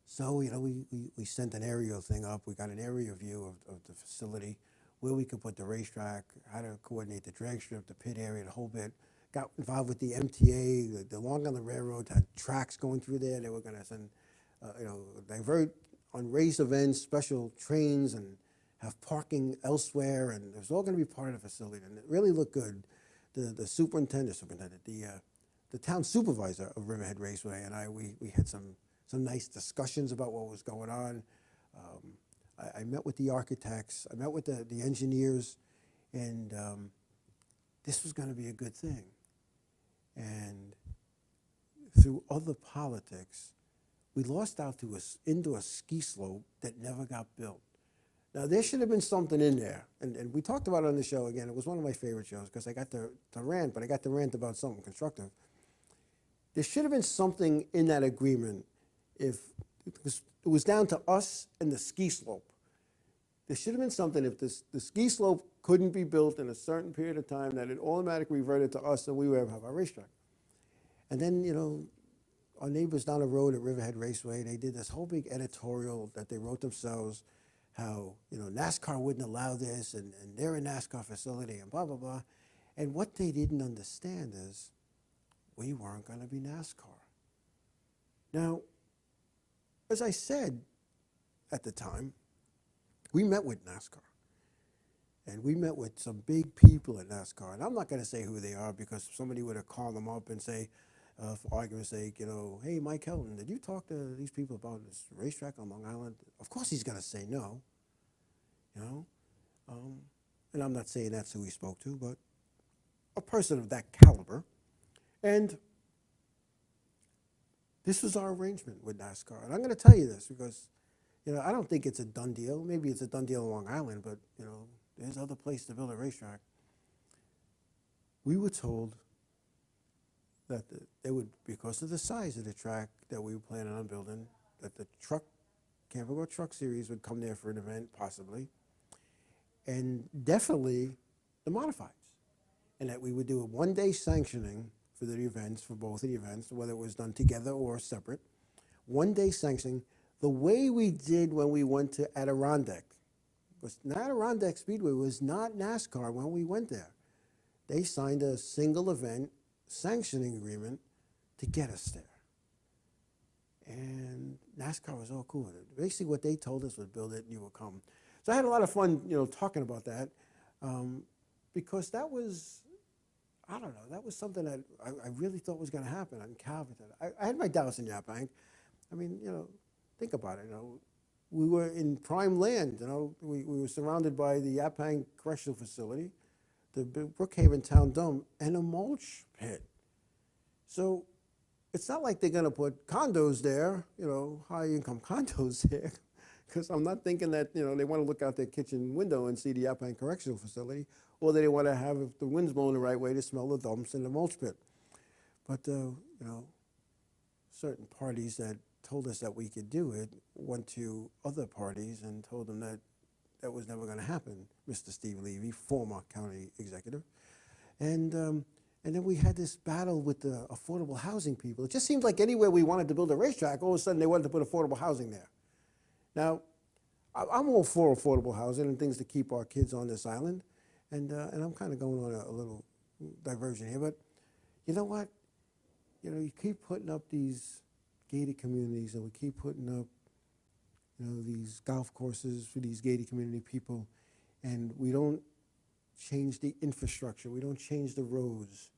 So, you know, we sent an aerial thing up. We got an aerial view of the facility, where we could put the racetrack, how to coordinate the drag strip, the pit area, the whole bit. Got involved with the MTA, the Long Island Railroad had tracks going through there. They were going to send, divert on race events, special trains, and have parking elsewhere, and it was all going to be part of the facility, and it really looked good. The town supervisor of Riverhead Raceway and we had some nice discussions about what was going on. I met with the architects, I met with the engineers, and this was going to be a good thing. And through other politics, we lost out to into a ski slope that never got built. Now, there should have been something in there, and we talked about it on the show again. It was one of my favorite shows because I got to rant, but I got to rant about something constructive. There should have been something in that agreement because it was down to us and the ski slope. There should have been something, if the ski slope couldn't be built in a certain period of time, that it automatically reverted to us and we would have our racetrack. And then, you know, our neighbors down the road at Riverhead Raceway, they did this whole big editorial that they wrote themselves, how, you know, NASCAR wouldn't allow this, and they're a NASCAR facility, and blah, blah, blah. And what they didn't understand is we weren't going to be NASCAR. Now, as I said at the time, we met with NASCAR. And we met with some big people at NASCAR. And I'm not going to say who they are, because somebody would have called them up and say, for argument's sake, you know, hey, Mike Helton, did you talk to these people about this racetrack on Long Island? Of course he's going to say no, you know. And I'm not saying that's who he spoke to, but a person of that caliber. And this was our arrangement with NASCAR. And I'm going to tell you this because, you know, I don't think it's a done deal. Maybe it's a done deal on Long Island, but, you know, there's other places to build a racetrack. We were told that they would, because of the size of the track that we were planning on building, that the Camping World Truck Series would come there for an event, possibly, and definitely the modifieds. And that we would do a one-day sanctioning for the events, for both of the events, whether it was done together or separate. One-day sanctioning, the way we did when we went to Adirondack. Because Adirondack Speedway was not NASCAR when we went there. They signed a single event sanctioning agreement to get us there. And NASCAR was all cool with it. Basically what they told us was build it and you will come. So I had a lot of fun, you know, talking about that, because that was, I don't know, that was something that I really thought was going to happen in Calverton. I had my doubts in Yaphank. I mean, you know, think about it, you know. We were in prime land, you know. We were surrounded by the Yaphank Correctional Facility, the Brookhaven Town Dome, and a mulch pit. So it's not like they're going to put condos there, you know, high-income condos there, because I'm not thinking that, you know, they want to look out their kitchen window and see the Yaphank Correctional Facility, or they want to have, if the wind's blowing the right way, to smell the dumps in the mulch pit. But, you know, certain parties that told us that we could do it went to other parties and told them that that was never going to happen. Mr. Steve Levy, former county executive. And then we had this battle with the affordable housing people. It just seemed like anywhere we wanted to build a racetrack, all of a sudden they wanted to put affordable housing there. Now, I'm all for affordable housing and things to keep our kids on this island. And I'm kind of going on a little diversion here, but you know what? You know, you keep putting up these gated communities, and we keep putting up, you know, these golf courses for these gated community people, and we don't change the infrastructure, we don't change the roads,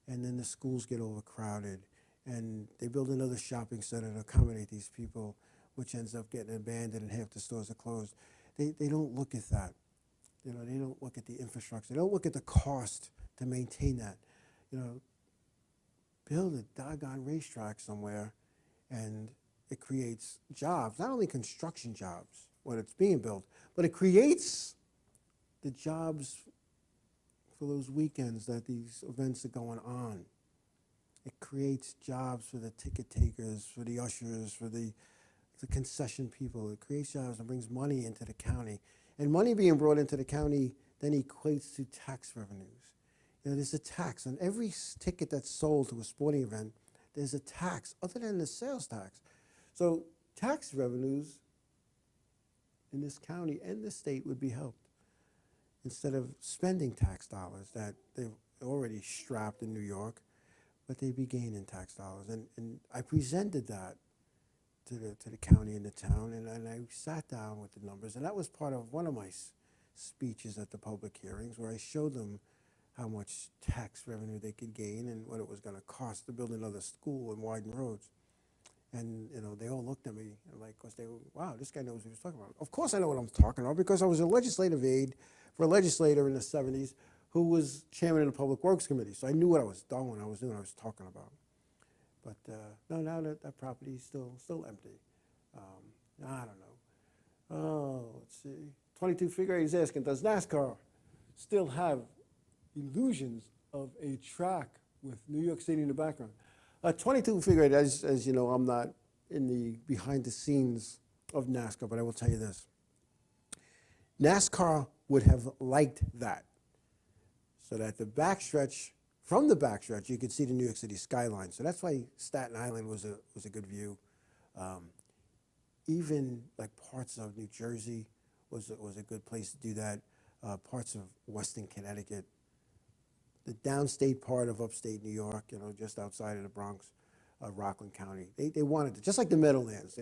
and then the schools get overcrowded, and they build another shopping center to accommodate these people, which ends up getting abandoned and half the stores are closed. They don't look at that. You know, they don't look at the infrastructure. They don't look at the cost to maintain that. You know, build a doggone racetrack somewhere, and it creates jobs, not only construction jobs when it's being built, but it creates the jobs for those weekends that these events are going on. It creates jobs for the ticket takers, for the ushers, for the concession people. It creates jobs and brings money into the county. And money being brought into the county then equates to tax revenues. You know, there's a tax on every ticket that's sold to a sporting event. There's a tax other than the sales tax. So tax revenues in this county and the state would be helped instead of spending tax dollars that they've already strapped in New York, but they'd be gaining tax dollars. And I presented that to the county and the town, and I sat down with the numbers, and that was part of one of my speeches at the public hearings, where I showed them how much tax revenue they could gain and what it was going to cost to build another school and widen roads. And, you know, they all looked at me like, because they were, wow, this guy knows what he's talking about. Of course I know what I'm talking about, because I was a legislative aide for a legislator in the 70s who was chairman of the Public Works Committee. So I knew what I was doing when I was doing what I was talking about. But no, now that property is still empty. I don't know. Oh, let's see. 22 Figure 8 is asking, does NASCAR still have illusions of a track with New York City in the background? 22 Figure 8, as you know, I'm not in the behind the scenes of NASCAR, but I will tell you this. NASCAR would have liked that, so that from the backstretch, you could see the New York City skyline. So that's why Staten Island was a good view. Even like parts of New Jersey was a good place to do that. Parts of Western Connecticut, the downstate part of upstate New York, just outside of the Bronx, Rockland County. They wanted to, just like the Meadowlands.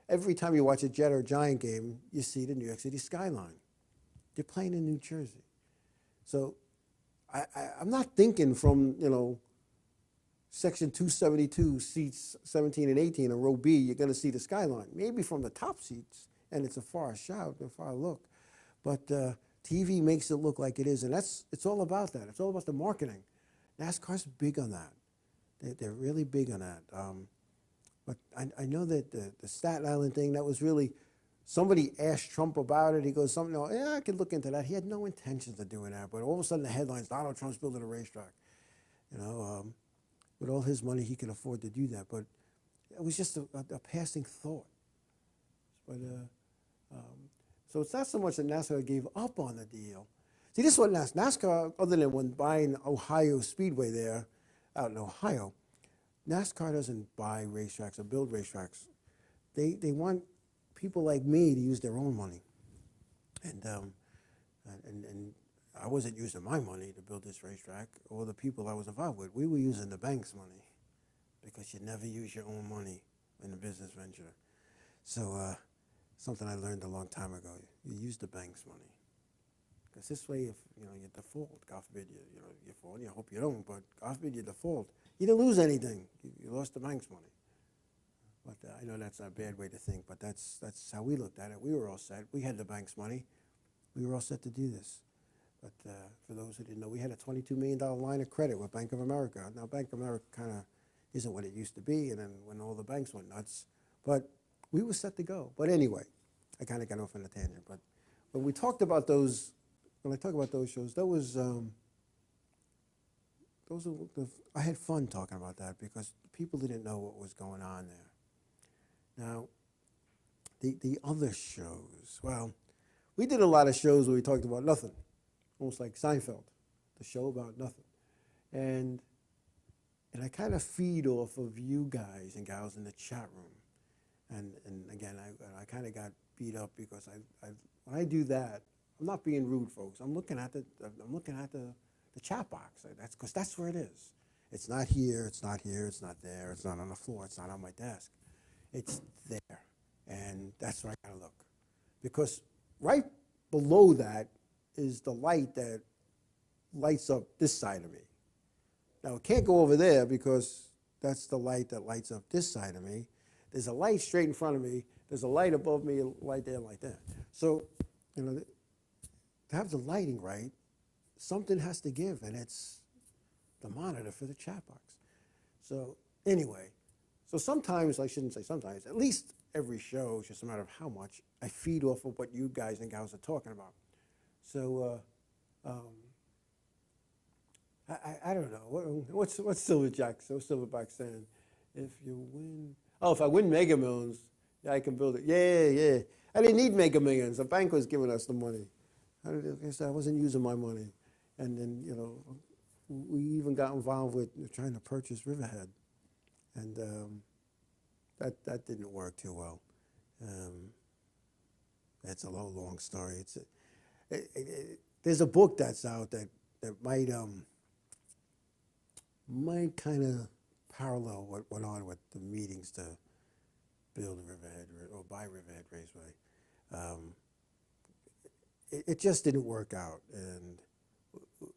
Every time you watch a Jet or Giant game, you see the New York City skyline. They're playing in New Jersey. So I'm not thinking from, Section 272, seats 17 and 18, in row B, you're going to see the skyline. Maybe from the top seats, and it's a far shot, a far look. But TV makes it look like it is, and it's all about that. It's all about the marketing. NASCAR's big on that. They're really big on that. But I know that the Staten Island thing, that was really, somebody asked Trump about it. He goes, I could look into that. He had no intentions of doing that. But all of a sudden the headlines, Donald Trump's building a racetrack. With all his money, he can afford to do that. But it was just a passing thought. But so it's not so much that NASCAR gave up on the deal. See, this is what NASCAR, other than when buying Ohio Speedway there, out in Ohio, NASCAR doesn't buy racetracks or build racetracks. They want people like me to use their own money. And I wasn't using my money to build this racetrack, or the people I was involved with. We were using the bank's money, because you never use your own money in a business venture. So something I learned a long time ago, you use the bank's money. Because this way, if you default, God forbid you fall, and I hope you don't, but God forbid you default, you didn't lose anything. You lost the bank's money. But I know that's a bad way to think, but that's how we looked at it. We were all set. We had the bank's money. We were all set to do this. But for those who didn't know, we had a $22 million line of credit with Bank of America. Now, Bank of America kind of isn't what it used to be, and then when all the banks went nuts. But we were set to go. But anyway, I kind of got off on a tangent. But when we talked about those, when I talk about those shows, I had fun talking about that, because people didn't know what was going on there. Now, the other shows, well, we did a lot of shows where we talked about nothing. Almost like Seinfeld, the show about nothing. And I kind of feed off of you guys and gals in the chat room. And again, I kind of got beat up because when I do that, I'm not being rude, folks. I'm looking at the chat box. Because that's where it is. It's not here, it's not here, it's not there, it's not on the floor, it's not on my desk. It's there. And that's where I gotta look. Because right below that is the light that lights up this side of me. Now, it can't go over there, because that's the light that lights up this side of me. There's a light straight in front of me. There's a light above me, a light there, light there. So, to have the lighting right, something has to give, and it's the monitor for the chat box. So anyway, so sometimes, I shouldn't say sometimes, at least every show, it's just a matter of how much, I feed off of what you guys and gals are talking about. So I don't know. What's Silverback saying? If you win, if I win Mega Millions, yeah, I can build it. Yeah. I didn't need Mega Millions. The bank was giving us the money. Like I said, I wasn't using my money. And then, we even got involved with trying to purchase Riverhead. And that didn't work too well. That's a long story. There's a book that's out that might kind of parallel what went on with the meetings to build Riverhead or buy Riverhead Raceway. It just didn't work out, and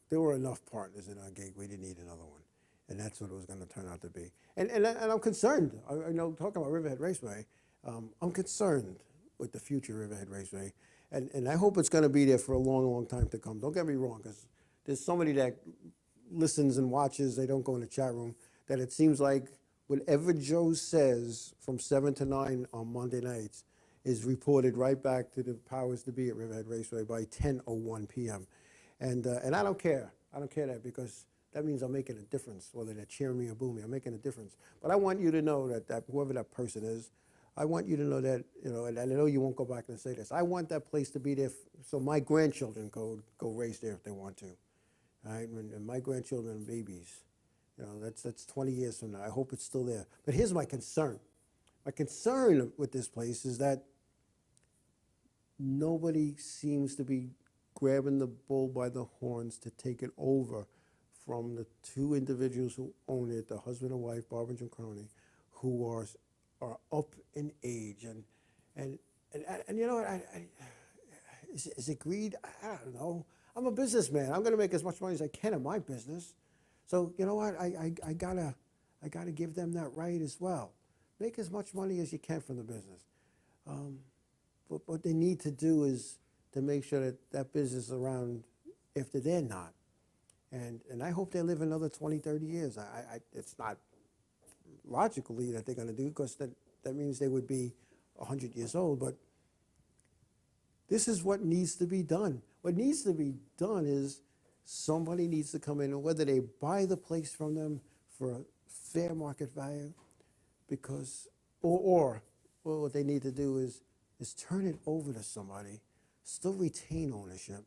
there were enough partners in our gig. We didn't need another one, and that's what it was going to turn out to be. And I'm concerned. I know, talking about Riverhead Raceway, I'm concerned with the future Riverhead Raceway, and I hope it's going to be there for a long time to come. Don't get me wrong, because there's somebody that listens and watches. They don't go in the chat room. That it seems like whatever Joe says from 7 to 9 on Monday nights is reported right back to the powers to be at Riverhead Raceway by 10:01 p.m. And I don't care. I don't care that, because that means I'm making a difference, whether they're cheering me or booing me. I'm making a difference. But I want you to know that whoever that person is, I want you to know that, and I know you won't go back and say this. I want that place to be there so my grandchildren go race there if they want to. All right, and my grandchildren and babies, that's 20 years from now. I hope it's still there. But here's my concern. My concern with this place is that nobody seems to be grabbing the bull by the horns to take it over from the two individuals who own it, the husband and wife, Barbara and Jim Crony, who are up in age. And you know what, is it greed? I don't know. I'm a businessman. I'm going to make as much money as I can in my business. So you know what, I gotta give them that right as well. Make as much money as you can from the business. But what they need to do is to make sure that that business is around after they're not. And I hope they live another 20, 30 years. It's not logically that they're going to do, because that means they would be 100 years old. But this is what needs to be done. What needs to be done is somebody needs to come in, and whether they buy the place from them for a fair market value, because, or what they need to do is turn it over to somebody, still retain ownership,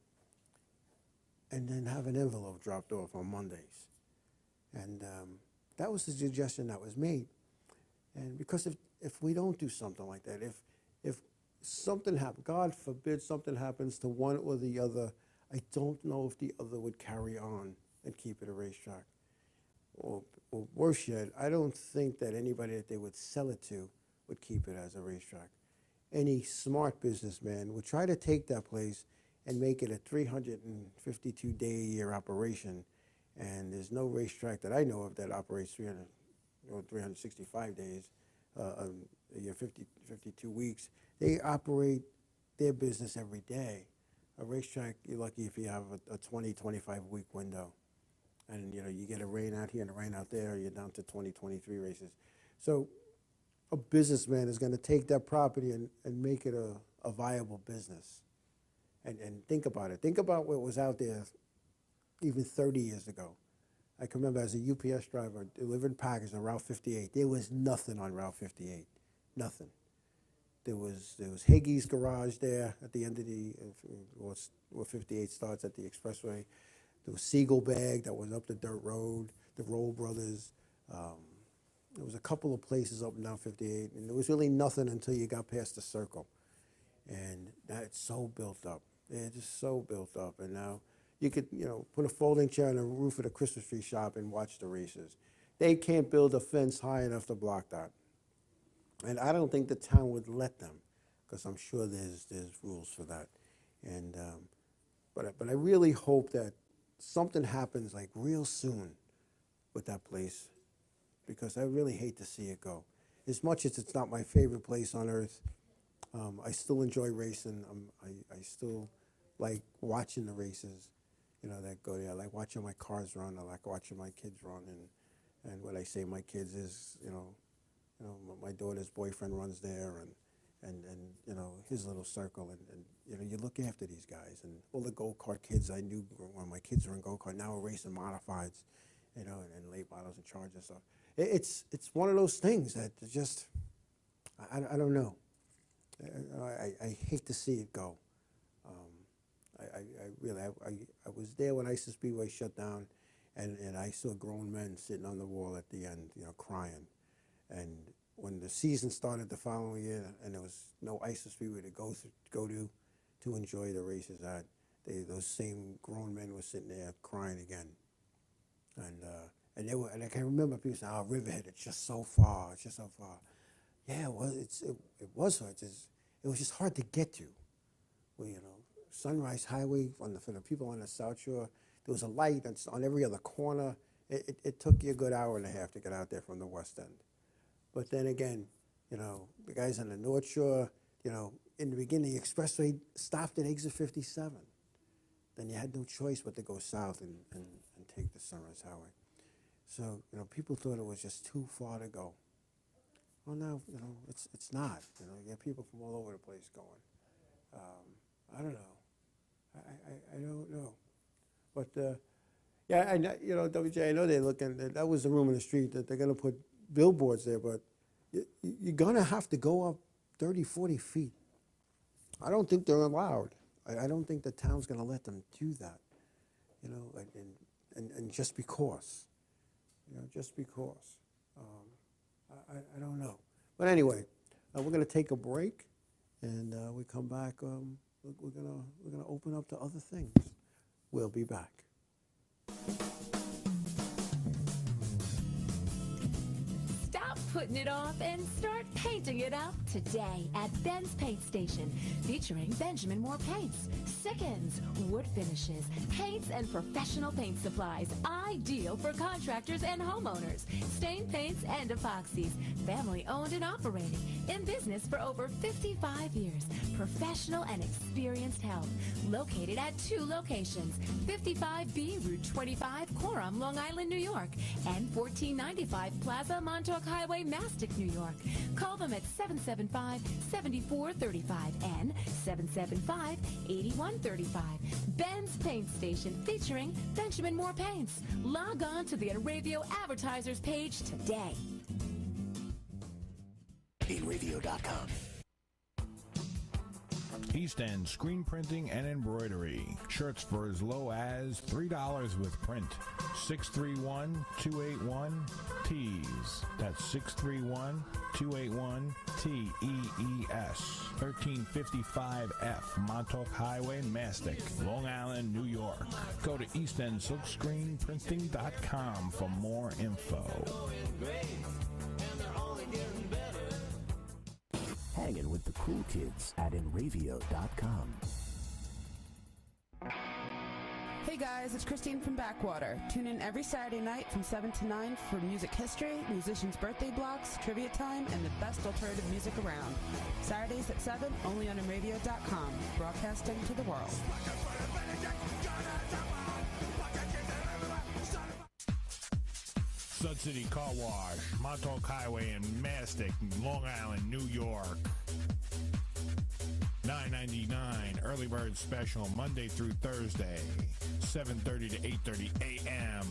and then have an envelope dropped off on Mondays. And that was the suggestion that was made. And because if we don't do something like that, if something happens, God forbid something happens to one or the other, I don't know if the other would carry on and keep it a racetrack. Or worse yet, I don't think that anybody that they would sell it to would keep it as a racetrack. Any smart businessman would try to take that place and make it a 352-day-a-year operation. And there's no racetrack that I know of that operates 365 days, a year, 52 weeks. They operate their business every day. A racetrack, you're lucky if you have a 20, 25-week window. And you get a rain out here and a rain out there, you're down to 20, 23 races. So a businessman is going to take that property and make it a viable business. And think about it. Think about what was out there even 30 years ago. I can remember as a UPS driver delivering packages on Route 58. There was nothing on Route 58, nothing. There was Higgie's garage there at the end of where 58 starts at the expressway. There was Siegel Bag that was up the dirt road, the Roll Brothers. There was a couple of places up and down 58, and there was really nothing until you got past the circle. And that's so built up. It's just so built up. And now you could, put a folding chair on the roof of the Christmas tree shop and watch the races. They can't build a fence high enough to block that. And I don't think the town would let them, because I'm sure there's rules for that. And but I really hope that something happens like real soon with that place, because I really hate to see it go. As much as it's not my favorite place on earth, I still enjoy racing. I still like watching the races, that go there. I like watching my cars run. I like watching my kids run. And when I say my kids is, my daughter's boyfriend runs there, and his little circle, and you look after these guys, and all the go-kart kids I knew when my kids were in go-kart now are racing modifieds, and late models and chargers stuff. It's one of those things that just I don't know. I hate to see it go. I really was there when Isis Speedway shut down, and I saw grown men sitting on the wall at the end, crying. And when the season started the following year, and there was no Isis Speedway to go to enjoy the races at, those same grown men were sitting there crying again. And I can remember people saying, "Oh, Riverhead, it's just so far. It's just so far." Yeah, it was. It was hard. It was just hard to get to. Well, Sunrise Highway for the people on the South Shore. There was a light on every other corner. It took you a good hour and a half to get out there from the West End. But then again, the guys on the North Shore, in the beginning, the expressway stopped at exit 57. Then you had no choice but to go south and take the Sunrise Highway. So, people thought it was just too far to go. Well, now, it's not. You have people from all over the place going. I don't know. I don't know. But, WJ, I know they're looking, that was the rumor in the street that they're going to put billboards there, but you're going to have to go up 30, 40 feet. I don't think they're allowed. I don't think the town's going to let them do that, you know, and just because, just because. I don't know. But anyway, we're going to take a break, and we come back. We're gonna open up to other things. We'll be back. Stop putting it off and start painting it up today at Ben's Paint Station, featuring Benjamin Moore Paints, Sickens, wood finishes, paints, and professional paint supplies, ideal for contractors and homeowners, stain paints and epoxies, family owned and operating, in business for over 55 years, professional and experienced help, located at 2 locations, 55B Route 25, Coram, Long Island, New York, and 1495 Plaza, Montauk Highway, Mastic, New York. Call them at 775-7435 and 775-8135. Ben's Paint Station, featuring Benjamin Moore Paints. Log on to the Radio Advertisers page today. InRadio.com. East End Screen Printing and Embroidery. Shirts for as low as $3 with print. 631-281-TEES. That's 631-281-TEES. 1355F Montauk Highway, Mastic, Long Island, New York. Go to eastendssilkscreenprinting.com for more info. Hanging with the cool kids at InRadio.com. Hey guys, it's Christine from Backwater. Tune in every Saturday night from 7 to 9 for music history, musicians' birthday blocks, trivia time, and the best alternative music around. Saturdays at 7, only on InRadio.com, broadcasting to the world. Sud City Car Wash, Montauk Highway in Mastic, Long Island, New York. $9.99 early bird special Monday through Thursday, 7:30 to 8:30 a.m.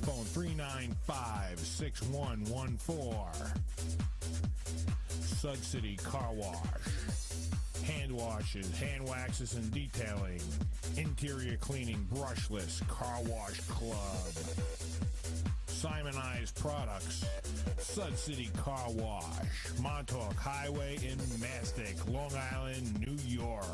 Phone 395-6114. Sud City Car Wash. Hand washes, hand waxes, and detailing. Interior cleaning, brushless, car wash club. Simonized products. Sud City Car Wash. Montauk Highway in Mastic, Long Island, New York.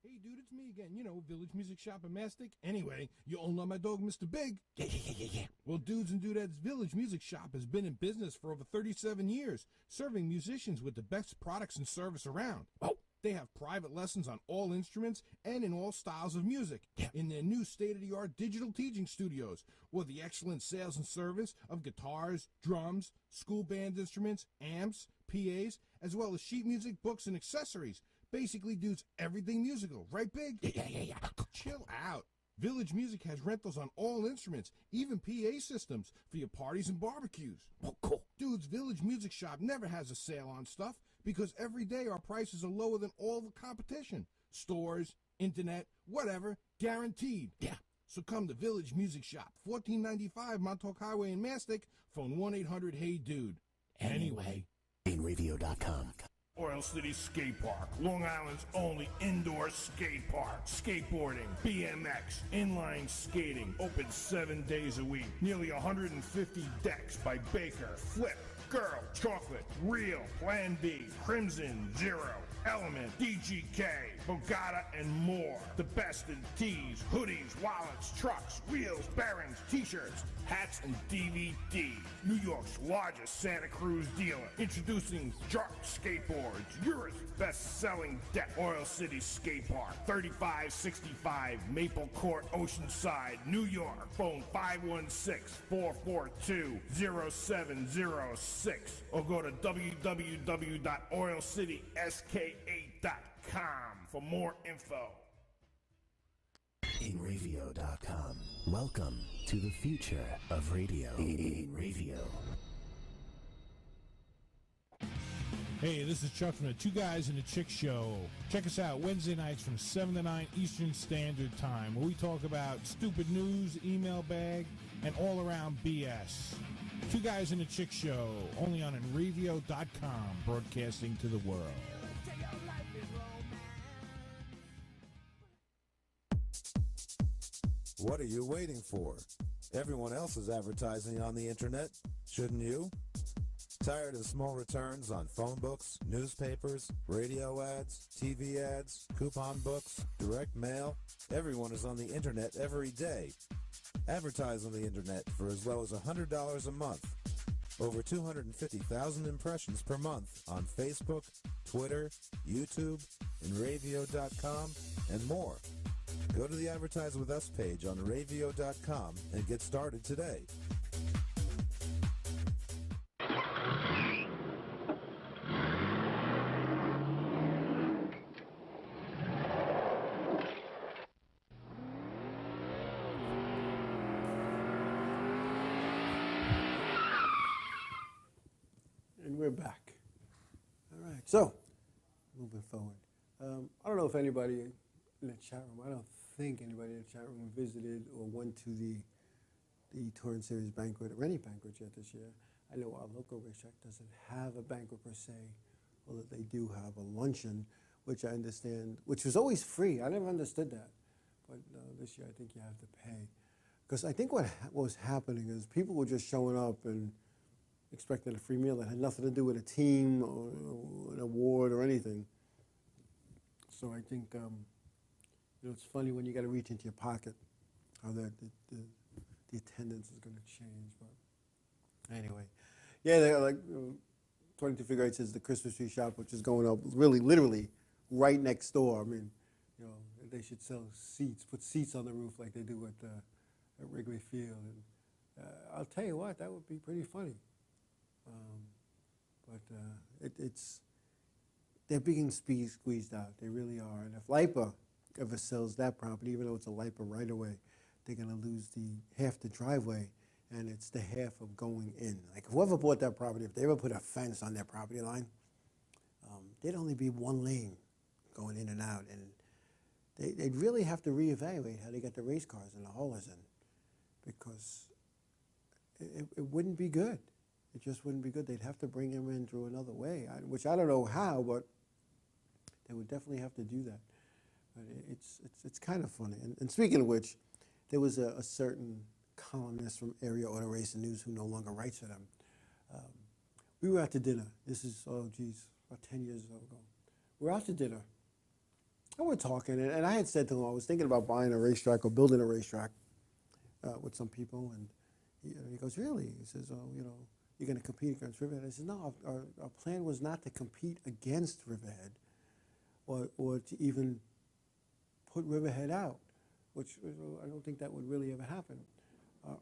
Hey, dude, it's me again. You know, Village Music Shop in Mastic. Anyway, you all know my dog, Mr. Big. Yeah. Well, Dudes and Dudettes Village Music Shop has been in business for over 37 years, serving musicians with the best products and service around. Oh, they have private lessons on all instruments and in all styles of music in their new state-of-the-art digital teaching studios, with the excellent sales and service of guitars, drums, school band instruments, amps, PAs, as well as sheet music, books, and accessories. Basically, dudes, everything musical. Right, Big? Yeah. Chill out. Village Music has rentals on all instruments, even PA systems for your parties and barbecues. Oh, cool. Dude's Village Music Shop never has a sale on stuff because every day our prices are lower than all the competition. Stores, internet, whatever, guaranteed. Yeah. So come to Village Music Shop, 1495 Montauk Highway in Mastic. Phone 1-800-HEY-DUDE. Anyway. InRadio.com. Oil City Skate Park, Long Island's only indoor skate park. Skateboarding, BMX, inline skating, open 7 days a week. Nearly 150 decks by Baker, Flip, Girl, Chocolate, Real, Plan B, Crimson, Zero, Element, DGK, Bogata, and more. The best in tees, hoodies, wallets, trucks, wheels, bearings, t-shirts, hats, and DVD. New York's largest Santa Cruz dealer. Introducing Jark Skateboards, Europe's best-selling deck. Oil City Skate Park, 3565 Maple Court, Oceanside, New York. Phone 516-442-0706 or go to www.oilcitysk8.com for more info. InRadio.com. Welcome to the future of radio. In radio. Hey, this is Chuck from the Two Guys and a Chick Show. Check us out Wednesday nights from 7 to 9 Eastern Standard Time, where we talk about stupid news, email bag, and all-around BS. Two Guys and a Chick Show, only on Enravio.com, broadcasting to the world. What are you waiting for? Everyone else is advertising on the internet. Shouldn't you? Tired of small returns on phone books, newspapers, radio ads, TV ads, coupon books, direct mail? Everyone is on the internet every day. Advertise on the internet for as low as $100 a month. Over 250,000 impressions per month on Facebook, Twitter, YouTube, Enravio.com, and more. Go to the Advertise With Us page on Enravio.com and get started today. And we're back. All right, so moving forward. I don't know if anybody in the chat room, I don't think anybody in the chat room visited or went to the Touring Series banquet or any banquet yet this year. I know our local racetrack doesn't have a banquet per se, although they do have a luncheon, which I understand, which was always free. I never understood that. But this year I think you have to pay. Because I think what was happening is people were just showing up and expecting a free meal that had nothing to do with a team or an award or anything. So I think it's funny when you got to reach into your pocket how the attendance is going to change. But anyway, yeah, they're like 22 Figure 8 says the Christmas tree shop, which is going up really literally right next door. I mean, they should sell seats, put seats on the roof like they do at Wrigley Field. And I'll tell you what, that would be pretty funny. They're being squeezed out. They really are. And if LIPA ever sells that property, even though it's a LIPA right away, they're going to lose half the driveway, and it's the half of going in. Like whoever bought that property, if they ever put a fence on their property line, there'd only be one lane going in and out, and they'd really have to reevaluate how they get the race cars and the haulers in, because it wouldn't be good. It just wouldn't be good. They'd have to bring them in through another way, which I don't know how, but they would definitely have to do that. But it's kind of funny. And speaking of which, there was a certain columnist from Area Auto Racing News who no longer writes for them. We were out to dinner. This is, about 10 years ago. We're out to dinner. And we're talking, and I had said to him, I was thinking about buying a racetrack or building a racetrack with some people, and he goes, really? He says, you're going to compete against Riverhead? I said, no, our plan was not to compete against Riverhead or to even put Riverhead out, which I don't think that would really ever happen.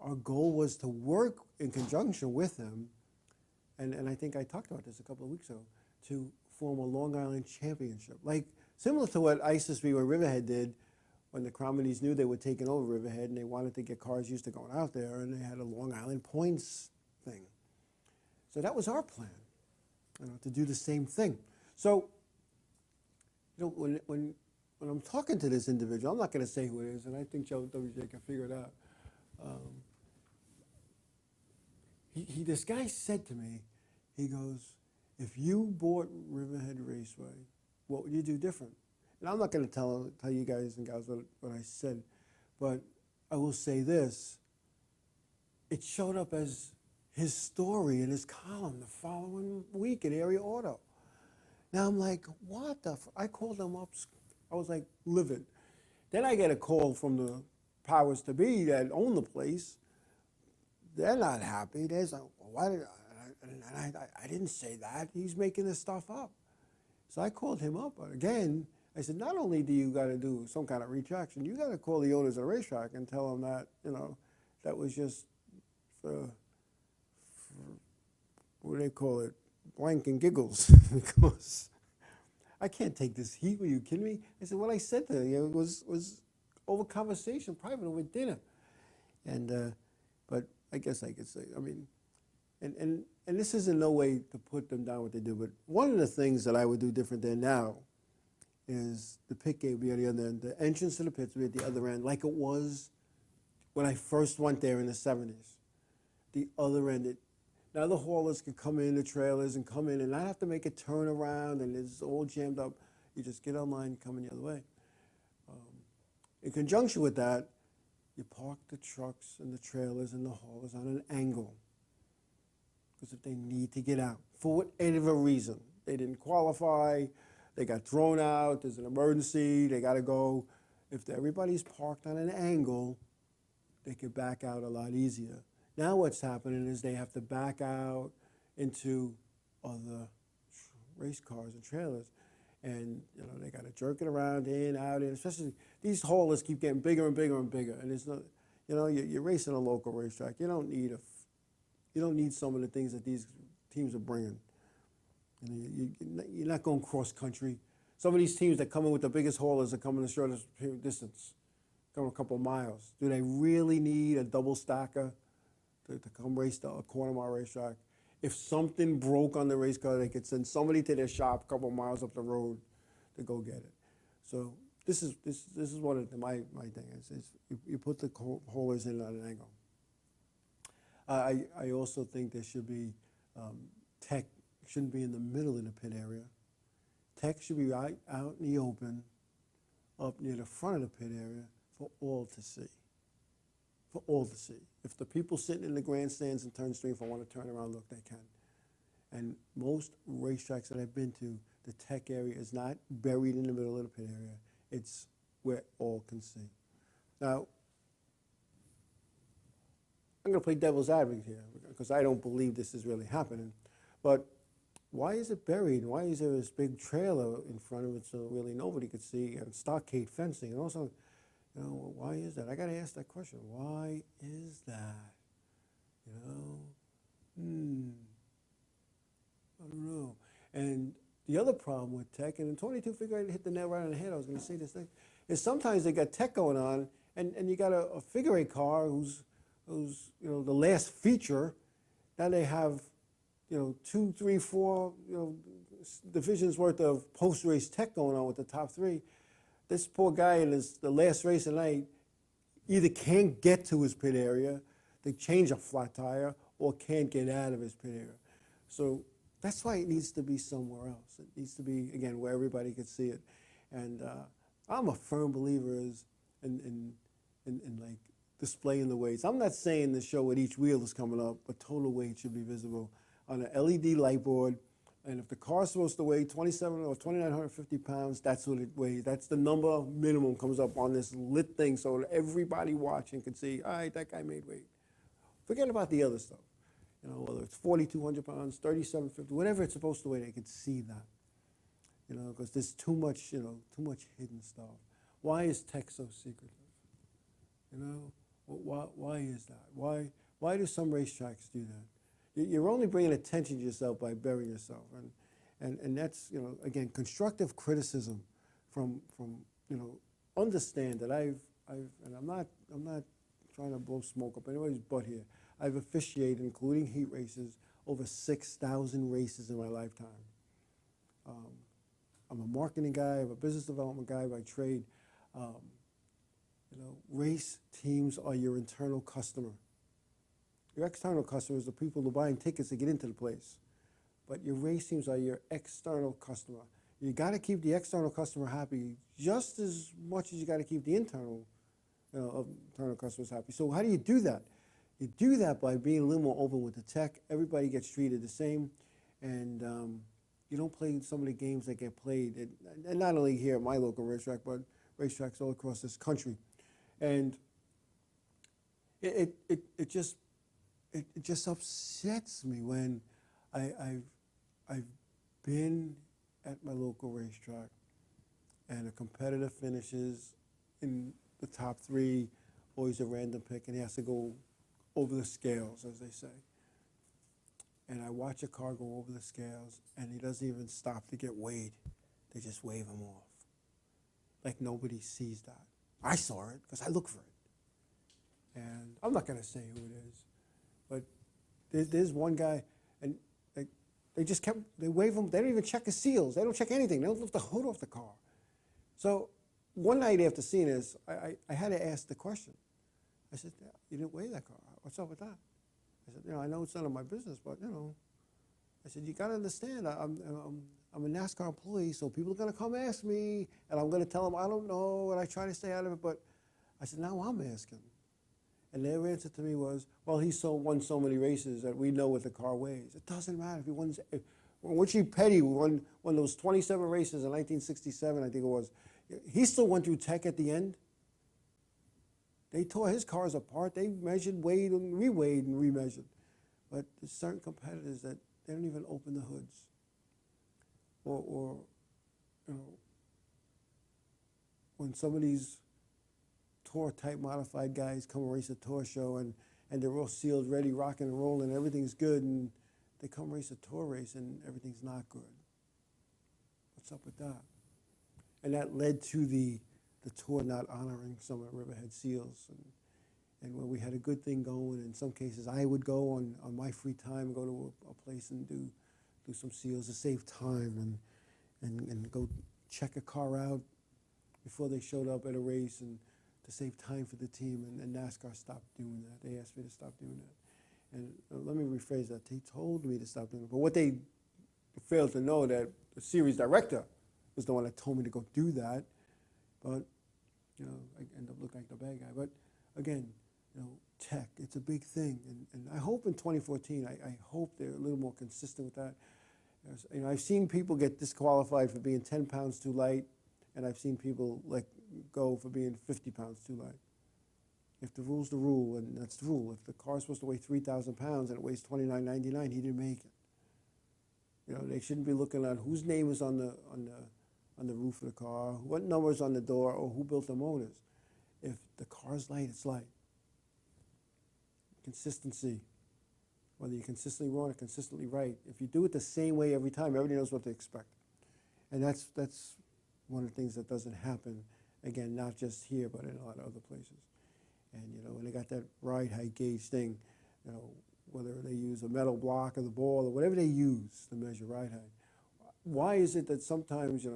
Our goal was to work in conjunction with them, and I think I talked about this a couple of weeks ago, to form a Long Island championship. Like, similar to what ISIS or Riverhead did when the Cromedies knew they were taking over Riverhead and they wanted to get cars used to going out there, and they had a Long Island points thing. So that was our plan, to do the same thing. So, when I'm talking to this individual, I'm not going to say who it is, and I think Joe WJ can figure it out. This guy said to me, he goes, if you bought Riverhead Raceway, what would you do different? And I'm not going to tell you guys and gals what I said, but I will say this. It showed up as his story in his column the following week at Area Auto. Now I'm like, what the I called them up. I was like, livid. Then I get a call from the powers to be that own the place. They're not happy. They're like, why did I didn't say that. He's making this stuff up. So I called him up again. I said, not only do you got to do some kind of retraction, you got to call the owners of the racetrack and tell them that, that was just for what do they call it, blank and giggles, because I can't take this heat. Were you kidding me? I said, what I said to you was over conversation, private, over dinner. And, but I guess I could say, and this is in no way to put them down what they do, but one of the things that I would do different than now is the pit gate would be on the other end. The entrance to the pits would be at the other end, like it was when I first went there in the 70s. The other end, now the haulers can come in, the trailers, and come in and not have to make a turn around and it's all jammed up. You just get online and come in the other way. In conjunction with that, you park the trucks and the trailers and the haulers on an angle. Because if they need to get out, for whatever reason, they didn't qualify, they got thrown out, there's an emergency, they got to go. If everybody's parked on an angle, they could back out a lot easier. Now what's happening is they have to back out into other race cars and trailers. And they got to jerk it around, in, out, in. Especially these haulers keep getting bigger and bigger and bigger. And it's not, you're racing a local racetrack. You don't need some of the things that these teams are bringing. You're not going cross country. Some of these teams that come in with the biggest haulers are coming the shortest distance, coming a couple of miles. Do they really need a double stacker to come race a quarter mile racetrack? If something broke on the race car, they could send somebody to their shop a couple of miles up the road to go get it. So this is what my thing is you put the haulers in at an angle. I also think there should be tech shouldn't be in the middle of the pit area. Tech should be right out in the open, up near the front of the pit area for all to see. For all to see. If the people sitting in the grandstands in turn three, if I want to turn around, look, they can. And most racetracks that I've been to, the tech area is not buried in the middle of the pit area. It's where all can see. Now, I'm going to play devil's advocate here because I don't believe this is really happening. But why is it buried? Why is there this big trailer in front of it so really nobody could see, and stockade fencing? And also, why is that? I got to ask that question. Why is that? I don't know. And the other problem with tech, and in 22 figure eight hit the nail right on the head, I was going to say this thing, is sometimes they got tech going on, and you got a figure eight car who's the last feature. Now they have 2, 3, 4 divisions worth of post race tech going on with the top three. This poor guy in the last race of the night either can't get to his pit area, they change a flat tire, or can't get out of his pit area. So that's why it needs to be somewhere else. It needs to be, again, where everybody can see it. And I'm a firm believer in like displaying the weights. I'm not saying the show with each wheel is coming up, but total weight should be visible on an LED light board. And if the car's supposed to weigh 27 or 2,950 pounds, that's what it weighs. That's the number minimum comes up on this lit thing so that everybody watching can see, all right, that guy made weight. Forget about the other stuff. Whether it's 4,200 pounds, 3,750, whatever it's supposed to weigh, they can see that. Because there's too much hidden stuff. Why is tech so secretive? Why is that? Why do some racetracks do that? You're only bringing attention to yourself by burying yourself, and that's again constructive criticism from understand that and I'm not trying to blow smoke up anybody's butt here. I've officiated, including heat races, over 6,000 races in my lifetime. I'm a marketing guy, I'm a business development guy by trade. Race teams are your internal customer. Your external customers are the people who are buying tickets to get into the place. But your race teams are your external customer. You got to keep the external customer happy just as much as you got to keep the internal customers happy. So how do you do that? You do that by being a little more open with the tech. Everybody gets treated the same, and you don't play some of the games that get played, and not only here at my local racetrack, but racetracks all across this country. And it just upsets me when I've been at my local racetrack and a competitor finishes in the top three, always a random pick, and he has to go over the scales, as they say. And I watch a car go over the scales, and he doesn't even stop to get weighed. They just wave him off. Like nobody sees that. I saw it because I look for it. And I'm not going to say who it is, but there's one guy, and they just kept, they wave him, they don't even check the seals, they don't check anything, they don't lift the hood off the car. So one night after seeing this, I had to ask the question. I said, you didn't weigh that car, what's up with that? I said, I know it's none of my business, but I said, you got to understand, I'm a NASCAR employee, so people are going to come ask me, and I'm going to tell them, I don't know, and I try to stay out of it, but I said, now I'm asking. And their answer to me was, well, he won so many races that we know what the car weighs. It doesn't matter if he won. Richie Petty won those 27 races in 1967, I think it was. He still went through tech at the end. They tore his cars apart. They measured, weighed, and reweighed and remeasured. But there's certain competitors that they don't even open the hoods. Or when some of these tour-type modified guys come and race a tour show and they're all sealed, ready, rocking and rolling, everything's good, and they come race a tour race and everything's not good. What's up with that? And that led to the tour not honoring some of the Riverhead seals. And when we had a good thing going, in some cases I would go on my free time and go to a place and do some seals to save time and go check a car out before they showed up at a race and to save time for the team. And NASCAR stopped doing that. They asked me to stop doing that. And let me rephrase that. They told me to stop doing it. But what they failed to know, that the series director was the one that told me to go do that. But, I end up looking like the bad guy. But again, tech, it's a big thing. And I hope in 2014, I hope they're a little more consistent with that. I've seen people get disqualified for being 10 pounds too light, and I've seen people let go for being 50 pounds too light. If the rule's the rule, and that's the rule. If the car's supposed to weigh 3,000 pounds and it weighs 29.99, he didn't make it. They shouldn't be looking at whose name is on the roof of the car, what number's on the door, or who built the motors. If the car's light, it's light. Consistency. Whether you're consistently wrong or consistently right. If you do it the same way every time, everybody knows what to expect. And that's one of the things that doesn't happen, again, not just here, but in a lot of other places. And, when they got that ride height gauge thing, whether they use a metal block or the ball or whatever they use to measure ride height, why is it that sometimes,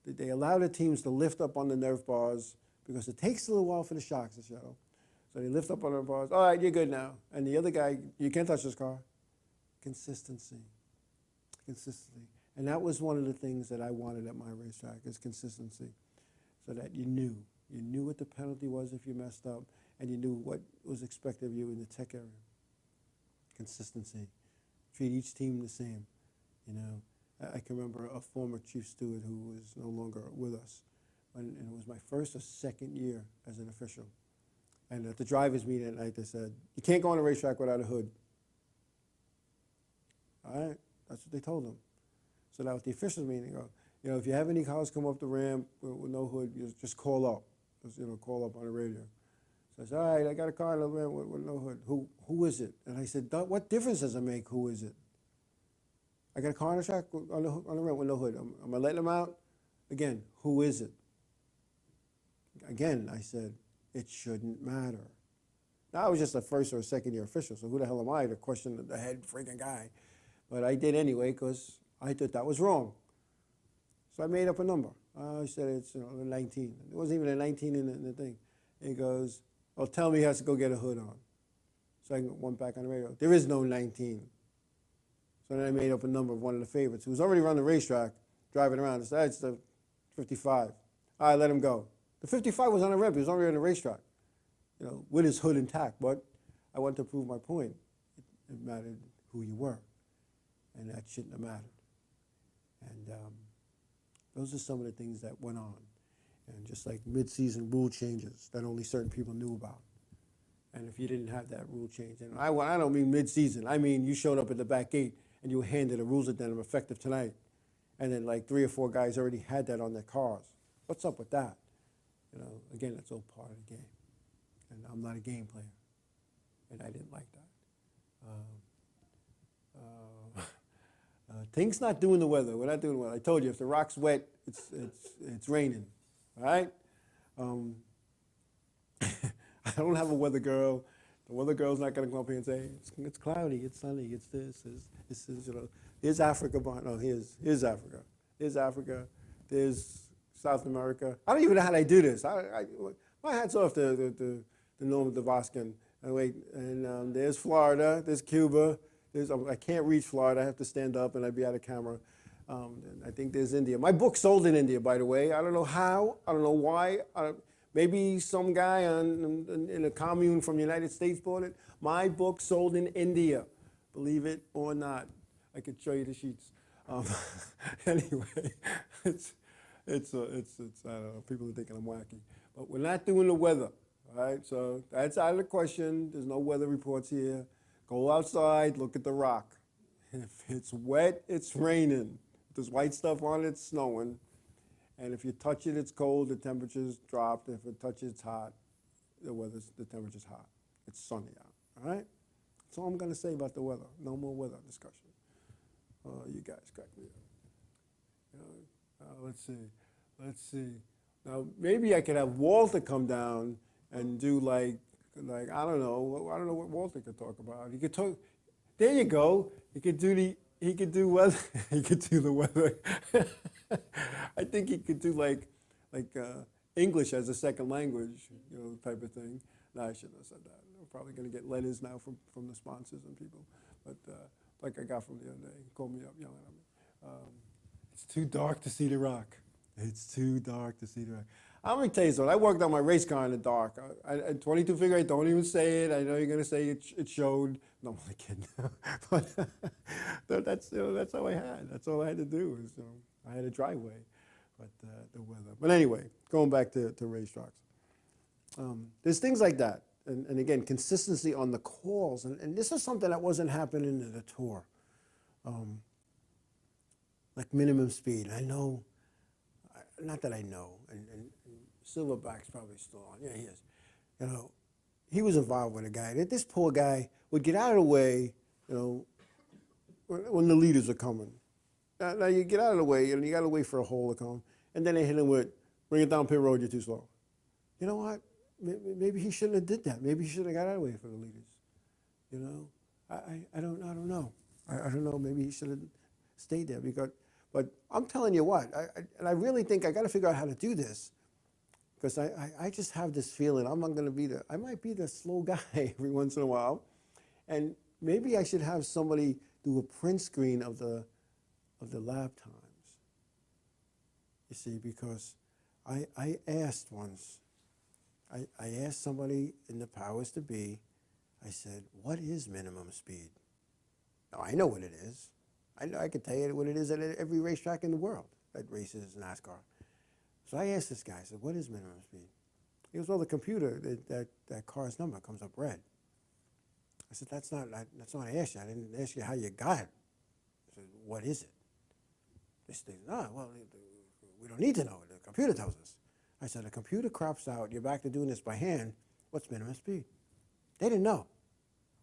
they allow the teams to lift up on the nerf bars because it takes a little while for the shocks to settle. So they lift up on the bars, all right, you're good now. And the other guy, you can't touch this car. Consistency. And that was one of the things that I wanted at my racetrack, is consistency. So that you knew what the penalty was if you messed up, and you knew what was expected of you in the tech area. Consistency. Treat each team the same. I can remember a former chief steward who was no longer with us, and it was my first or second year as an official. And at the drivers' meeting at night, they said, you can't go on a racetrack without a hood. All right, that's what they told them. So now at the officials' meeting, they go, if you have any cars come up the ramp with no hood, you just call up. Just, call up on the radio. So I said, all right, I got a car on the ramp with no hood. Who is it? And I said, what difference does it make who is it? I got a car on the track on the ramp with no hood. Am I letting them out? Again, who is it? Again, I said, it shouldn't matter. Now, I was just a first or a second year official, so who the hell am I to question the head freaking guy? But I did anyway because I thought that was wrong. So I made up a number. I said it's 19. There wasn't even a 19 in the thing. And he goes, well, tell me he has to go get a hood on. So I went back on the radio. There is no 19. So then I made up a number of one of the favorites who was already running the racetrack, driving around. I said, it's the 55. All right, let him go. The 55 was on the ramp. He was already on the racetrack, with his hood intact. But I wanted to prove my point. It mattered who you were, and that shouldn't have mattered. And those are some of the things that went on. And just like mid-season rule changes that only certain people knew about. And if you didn't have that rule change, and I don't mean mid-season, I mean you showed up at the back gate and you were handed a rules addendum effective tonight. And then like 3 or 4 guys already had that on their cars. What's up with that? Again, that's all part of the game. And I'm not a game player. And I didn't like that. Things not doing the weather. We're not doing the weather. I told you, if the rock's wet, it's raining. All right? I don't have a weather girl The weather girl's not going to come up here and say, it's cloudy, it's sunny, it's this, you know, here's Africa behind, no, here's Africa. Here's Africa, there's South America. I don't even know how they do this. My hat's off to Norman Dvoskin. And there's Florida, there's Cuba, I can't reach Florida, I have to stand up and I'd be out of camera. And I think there's India. My book sold in India, by the way. I don't know how, I don't know why. Maybe some guy in a commune from the United States bought it. My book sold in India, believe it or not. I could show you the sheets. Anyway, it's I don't know, people are thinking I'm wacky. But we're not doing the weather, all right? So that's out of the question. There's no weather reports here. Go outside, look at the rock. If it's wet, it's raining. If there's white stuff on it, it's snowing. And if you touch it, it's cold, the temperature's dropped. If it touches, it's hot, the temperature's hot. It's sunny out, all right? That's all I'm gonna say about the weather. No more weather discussion. Oh, you guys crack me up. Let's see. Now, maybe I could have Walter come down and do like I don't know what Walter could talk about. He could talk, there you go. He could do weather. He could do the weather. I think he could do like English as a second language, you know, type of thing. No, I shouldn't have said that. I'm probably going to get letters now from the sponsors and people. But like I got from the other day, he called me up yelling at me. It's too dark to see the rock. It's too dark to see the rock. I'm going to tell you something. I worked on my race car in the dark. 22 figure 8, don't even say it. I know you're going to say it showed. No, I'm only kidding. But that's all I had. That's all I had to do. Was, I had a driveway, but the weather. But anyway, going back to racetracks. There's things like that. And again, consistency on the calls. And this is something that wasn't happening in the tour. Like minimum speed. I know, not that I know, and Silverback's probably still on. Yeah, he is. You know, he was involved with a guy. This poor guy would get out of the way, you know, when the leaders are coming. Now you get out of the way, and you got to wait for a hole to come, and then they hit him with, bring it down pit road, you're too slow. You know what? Maybe he shouldn't have did that. Maybe he should have got out of the way for the leaders. You know, I don't know. I don't know. Maybe he should have stayed there but I'm telling you what, I really think I got to figure out how to do this, because I just have this feeling I'm not going to be I might be the slow guy every once in a while, and maybe I should have somebody do a print screen of the lap times. You see, because I asked once, I asked somebody in the powers to be, I said, what is minimum speed? Now, I know what it is. I can tell you what it is at every racetrack in the world that races NASCAR. So I asked this guy, I said, what is minimum speed? He goes, well, the computer, that car's number comes up red. I said, that's not what I asked you. I didn't ask you how you got it. I said, what is it? This thing, well, we don't need to know. The computer tells us. I said, the computer crops out, you're back to doing this by hand, what's minimum speed? They didn't know.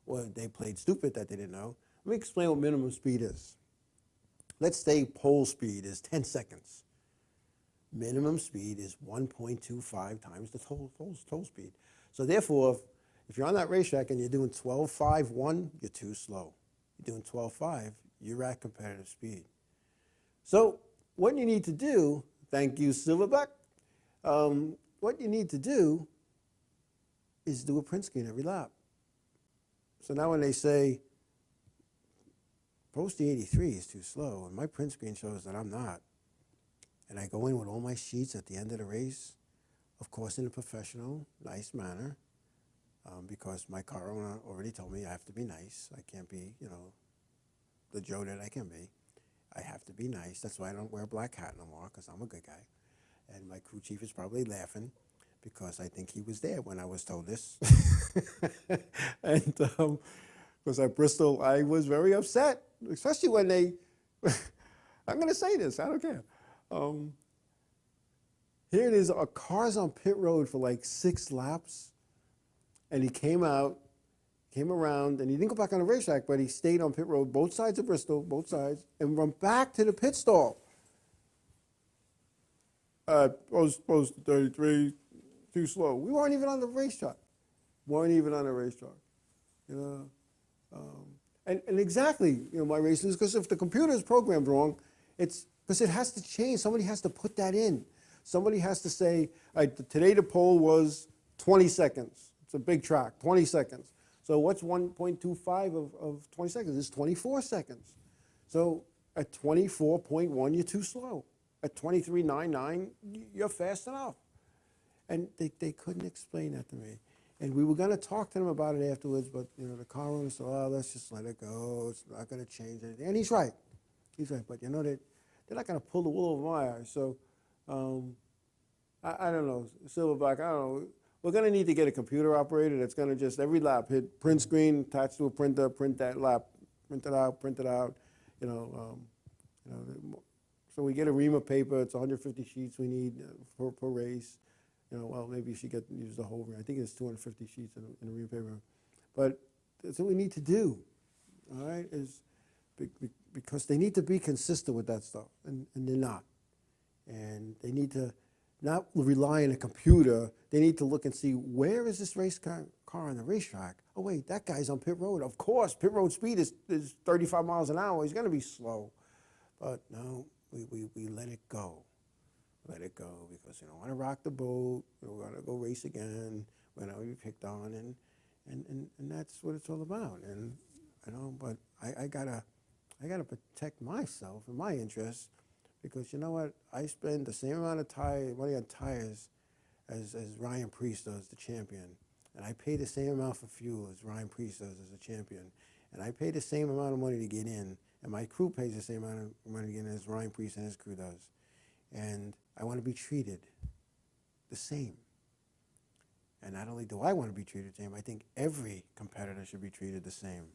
Well, they played stupid that they didn't know. Let me explain what minimum speed is. Let's say pole speed is 10 seconds. Minimum speed is 1.25 times the total speed. So therefore, if you're on that racetrack and you're doing 12.51, you're too slow. You're doing 12.5, you're at competitive speed. So what you need to do, thank you, Silverback, what you need to do is do a print screen every lap. So now when they say, Posty 83 is too slow, and my print screen shows that I'm not, and I go in with all my sheets at the end of the race, of course in a professional, nice manner, because my car owner already told me I have to be nice. I can't be, you know, the Joe that I can be. I have to be nice. That's why I don't wear a black hat no more, because I'm a good guy. And my crew chief is probably laughing, because I think he was there when I was told this. And because at Bristol, I was very upset, especially when they, I'm going to say this, I don't care. Here it is, a car's on pit road for like 6 laps, and he came out, came around, and he didn't go back on the racetrack, but he stayed on pit road, both sides of Bristol, both sides, and went back to the pit stall. Post 33, too slow. We weren't even on the racetrack. you know. And exactly, my race is because if the computer is programmed wrong, it's because it has to change. Somebody has to put that in. Somebody has to say, all right, today the pole was 20 seconds. It's a big track, 20 seconds. So what's 1.25 of 20 seconds? It's 24 seconds. So at 24.1, you're too slow. At 23.99, you're fast enough. And they couldn't explain that to me. And we were going to talk to them about it afterwards, but the car owner said, "Oh, let's just let it go. It's not going to change anything." And he's right. He's right. But they're not going to pull the wool over my eyes. So I don't know, Silverback. I don't know. We're going to need to get a computer operator that's going to just every lap hit print screen, attach to a printer, print that lap, print it out. So we get a ream of paper. It's 150 sheets we need per race. Well, maybe you should use the whole ream. I think it's 250 sheets in a ream of paper. But that's what we need to do, all right, is because they need to be consistent with that stuff, and they're not. And they need to not rely on a computer. They need to look and see, where is this race car on the racetrack? Oh, wait, that guy's on pit road. Of course, pit road speed is 35 miles an hour. He's going to be slow. But no, we let it go. Let it go because we don't want to rock the boat. We want to go race again. We're not going to be picked on, and that's what it's all about. And but I gotta protect myself and my interests, because you know what? I spend the same amount of money on tires as Ryan Preece does, the champion, and I pay the same amount for fuel as Ryan Preece does as a champion, and I pay the same amount of money to get in, and my crew pays the same amount of money to get in as Ryan Preece and his crew does, and I want to be treated the same. And not only do I want to be treated the same, I think every competitor should be treated the same.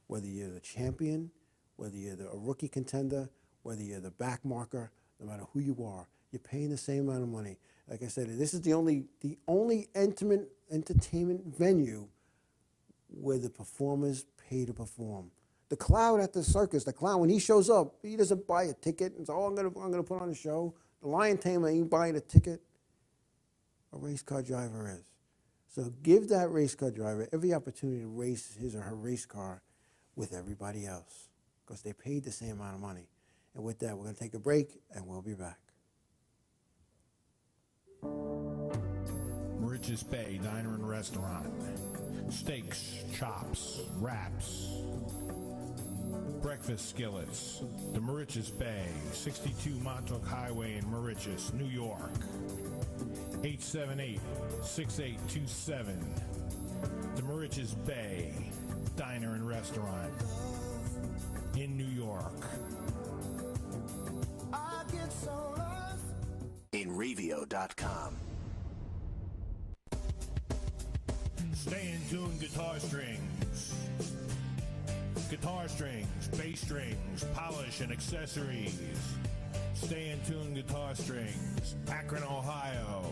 Whether you're the champion, whether you're a rookie contender, whether you're the back marker, no matter who you are, you're paying the same amount of money. Like I said, this is the only intimate entertainment venue where the performers pay to perform. The clown at the circus, the clown, when he shows up, he doesn't buy a ticket and say, "Oh, I'm gonna put on a show." The lion tamer ain't buying a ticket. A race car driver is. So give that race car driver every opportunity to race his or her race car with everybody else, because they paid the same amount of money. And with that, we're going to take a break, and we'll be back. Mauritius Bay Diner and Restaurant. Steaks, chops, wraps, breakfast skillets. The Mauritius Bay, 62 Montauk Highway in Mauritius, New York. 878-6827. The Mauritius Bay Diner and Restaurant in New York. I get so lost. InRavio.com. Stay in tune guitar strings. Guitar strings, bass strings, polish and accessories. Stay in tune guitar strings. Akron, Ohio.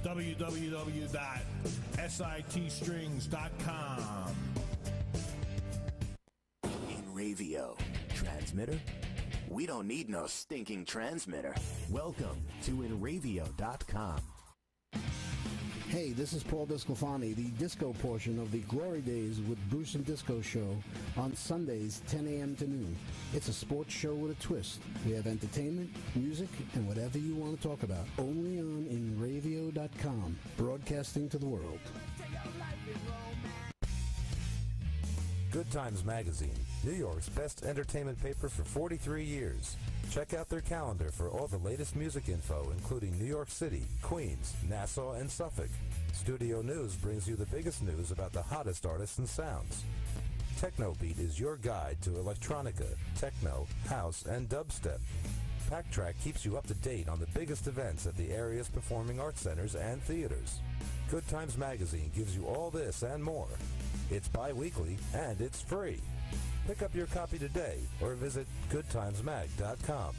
www.sitstrings.com. InRavio. Transmitter? We don't need no stinking transmitter. Welcome to InRavio.com. Hey, this is Paul Discofani, the disco portion of the Glory Days with Bruce and Disco show on Sundays, 10 a.m. to noon. It's a sports show with a twist. We have entertainment, music, and whatever you want to talk about. Only on InRavio.com, broadcasting to the world. Good Times Magazine, New York's best entertainment paper for 43 years. Check out their calendar for all the latest music info, including New York City, Queens, Nassau, and Suffolk. Studio News brings you the biggest news about the hottest artists and sounds. Technobeat is your guide to electronica, techno, house, and dubstep. Packtrack keeps you up to date on the biggest events at the area's performing arts centers and theaters. Good Times Magazine gives you all this and more. It's bi-weekly and it's free. Pick up your copy today or visit goodtimesmag.com.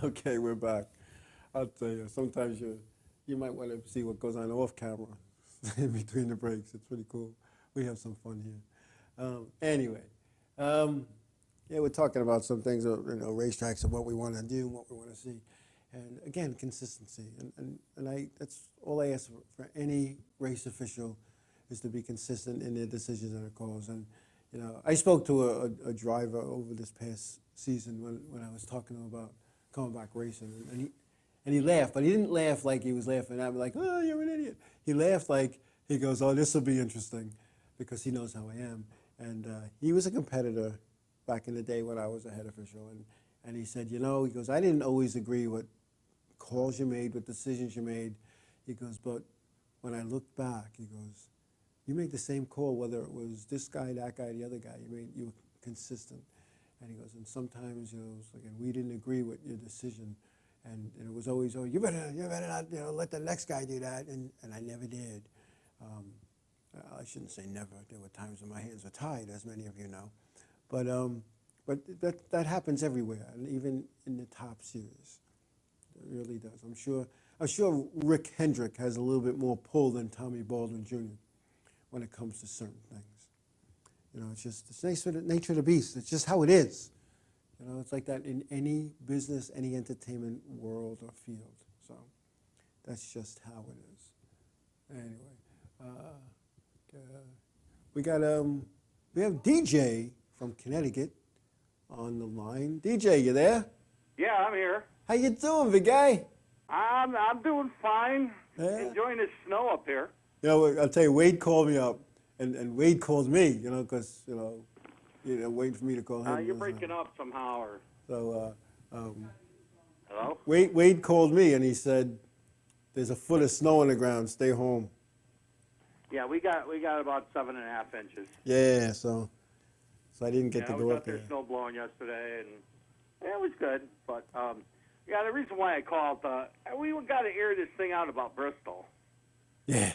Okay, we're back. I'll tell you, sometimes you might want to see what goes on off camera. in between the breaks. It's pretty cool. We have some fun here. Anyway, yeah, we're talking about some things, racetracks and what we want to do and what we want to see. And again, consistency. And that's all I ask for any race official is to be consistent in their decisions and their calls. And, I spoke to a driver over this past season when I was talking to him about coming back racing. And he laughed, but he didn't laugh like he was laughing at me like, oh, you're an idiot. He laughed like, he goes, oh, this will be interesting, because he knows how I am. And he was a competitor back in the day when I was a head official. And he said, he goes, I didn't always agree with calls you made, with decisions you made. He goes, but when I look back, he goes, you made the same call, whether it was this guy, that guy, the other guy. You were consistent. And he goes, and sometimes, and we didn't agree with your decision. And it was always, oh, you better not, let the next guy do that. And I never did. I shouldn't say never. There were times when my hands were tied, as many of you know. But that happens everywhere, and even in the top series. It really does. I'm sure Rick Hendrick has a little bit more pull than Tommy Baldwin Jr. when it comes to certain things. It's the nature of the beast. It's just how it is. It's like that in any business, any entertainment world or field. So that's just how it is. Anyway, we have DJ from Connecticut on the line. DJ, you there? Yeah, I'm here. How you doing, big guy? I'm doing fine. Yeah. Enjoying the snow up here. I'll tell you, Wade called me up, and Wade called me, because, waiting for me to call him. You're breaking up somehow, or... So, hello? Wade called me, and he said, there's a foot of snow on the ground, stay home. Yeah, we got about 7.5 inches. Yeah, so I didn't get to go up there. I was out there snow blowing yesterday, and it was good. But, the reason why I called, we got to air this thing out about Bristol. Yeah.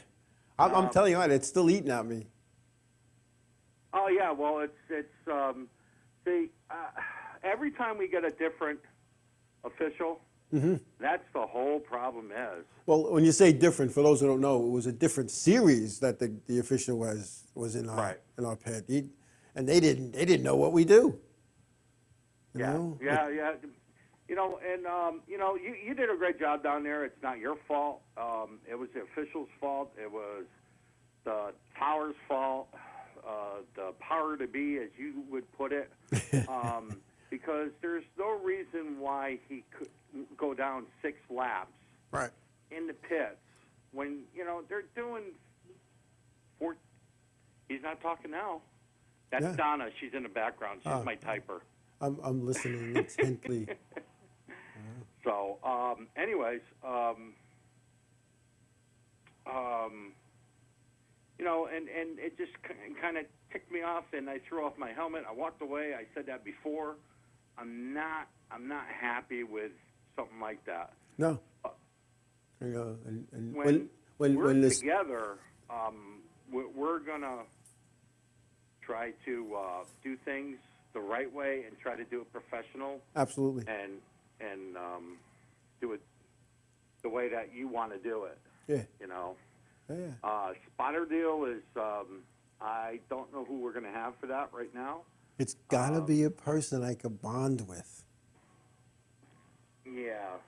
I'm telling you what, it's still eating at me. Oh, yeah, well, every time we get a different official, that's the whole problem is. Well, when you say different, for those who don't know, it was a different series that the official was in our pit. And they didn't know what we do. You did a great job down there. It's not your fault. It was the officials' fault. It was the power's fault. The power to be, as you would put it, because there's no reason why he could go down 6 laps in the pits when, they're doing 4. He's not talking now. That's Donna. She's in the background. She's my typer. I'm listening intently. So, anyways, and it just kind of ticked me off, and I threw off my helmet. I walked away. I said that before. I'm not happy with something like that. No. When we're together, we're gonna try to do things the right way and try to do it professional. Absolutely. And do it the way that you want to do it. Yeah. Yeah. Spotter deal is I don't know who we're going to have for that right now. It's got to be a person I could bond with. Yeah.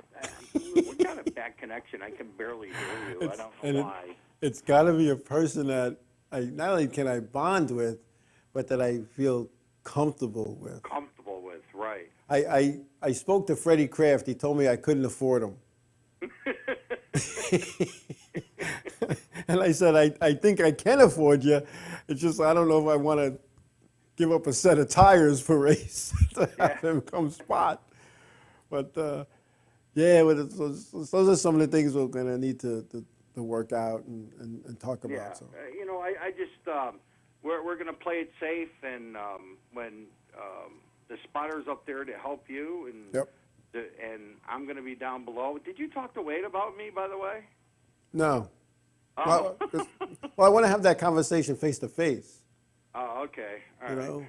We got a bad connection. I can barely hear you. I don't know why. It's got to be a person that not only can I bond with, but that I feel comfortable with. Comfortable with, right. I spoke to Freddie Kraft. He told me I couldn't afford him. And I said, I think I can afford you. It's just I don't know if I want to give up a set of tires for race to have him come spot. But, those are some of the things we're going to need to work out and talk about. Yeah. So. I just, we're going to play it safe, and when the spotter's up there to help you, and and I'm going to be down below. Did you talk to Wade about me, by the way? No. Oh. Well, I want to have that conversation face to face. Oh, okay. All right.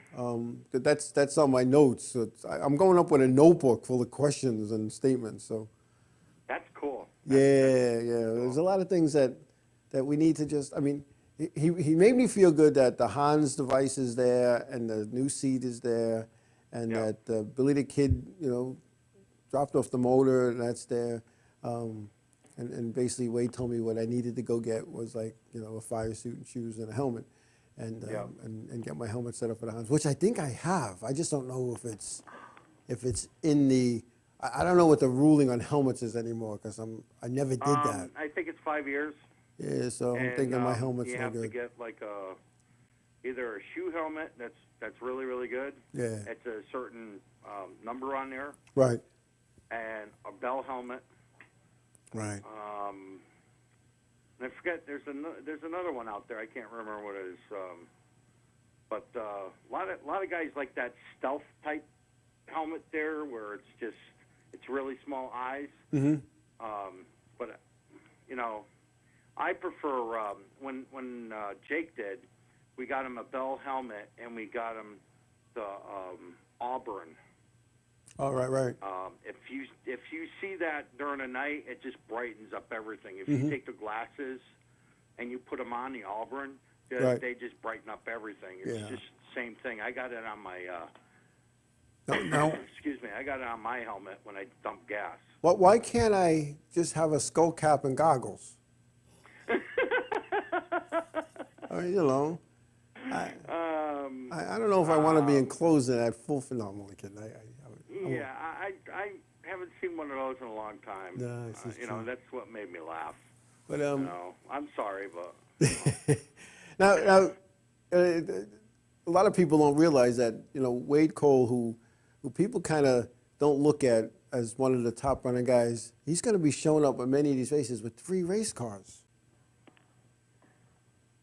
That's on my notes. So I'm going up with a notebook full of questions and statements. So. That's cool. Yeah. There's a lot of things that that we need to just, I mean, he made me feel good that the Hans device is there and the new seat is there, and that Billy the Kid, dropped off the motor and that's there. And basically Wade told me what I needed to go get was like, a fire suit and shoes and a helmet, and get my helmet set up for the Hans, which I think I have. I just don't know if it's in the, I don't know what the ruling on helmets is anymore, because I never did that. I think it's 5 years. Yeah, so I'm thinking my helmet's you no have good. to get like either a shoe helmet that's really, really good. Yeah. It's a certain number on there. Right. And a bell helmet. Right. And I forget, there's another one out there. I can't remember what it is. But a lot of guys like that stealth type helmet there, where it's really small eyes. Mm-hmm. But I prefer when Jake did, we got him a bell helmet and we got him the Auburn. Oh, right. If you see that during the night, it just brightens up everything. If you take the glasses and you put them on the Auburn, they just brighten up everything. It's just the same thing. I got it on my excuse me. I got it on my helmet when I dump gas. Why can't I just have a skull cap and goggles? I mean, I don't know if I want to be enclosed in that full phenomenal kid. I haven't seen one of those in a long time. No, this is true. That's what made me laugh. But I'm sorry, but now a lot of people don't realize that Wade Cole, who people kind of don't look at as one of the top running guys, he's going to be showing up at many of these races with 3 race cars.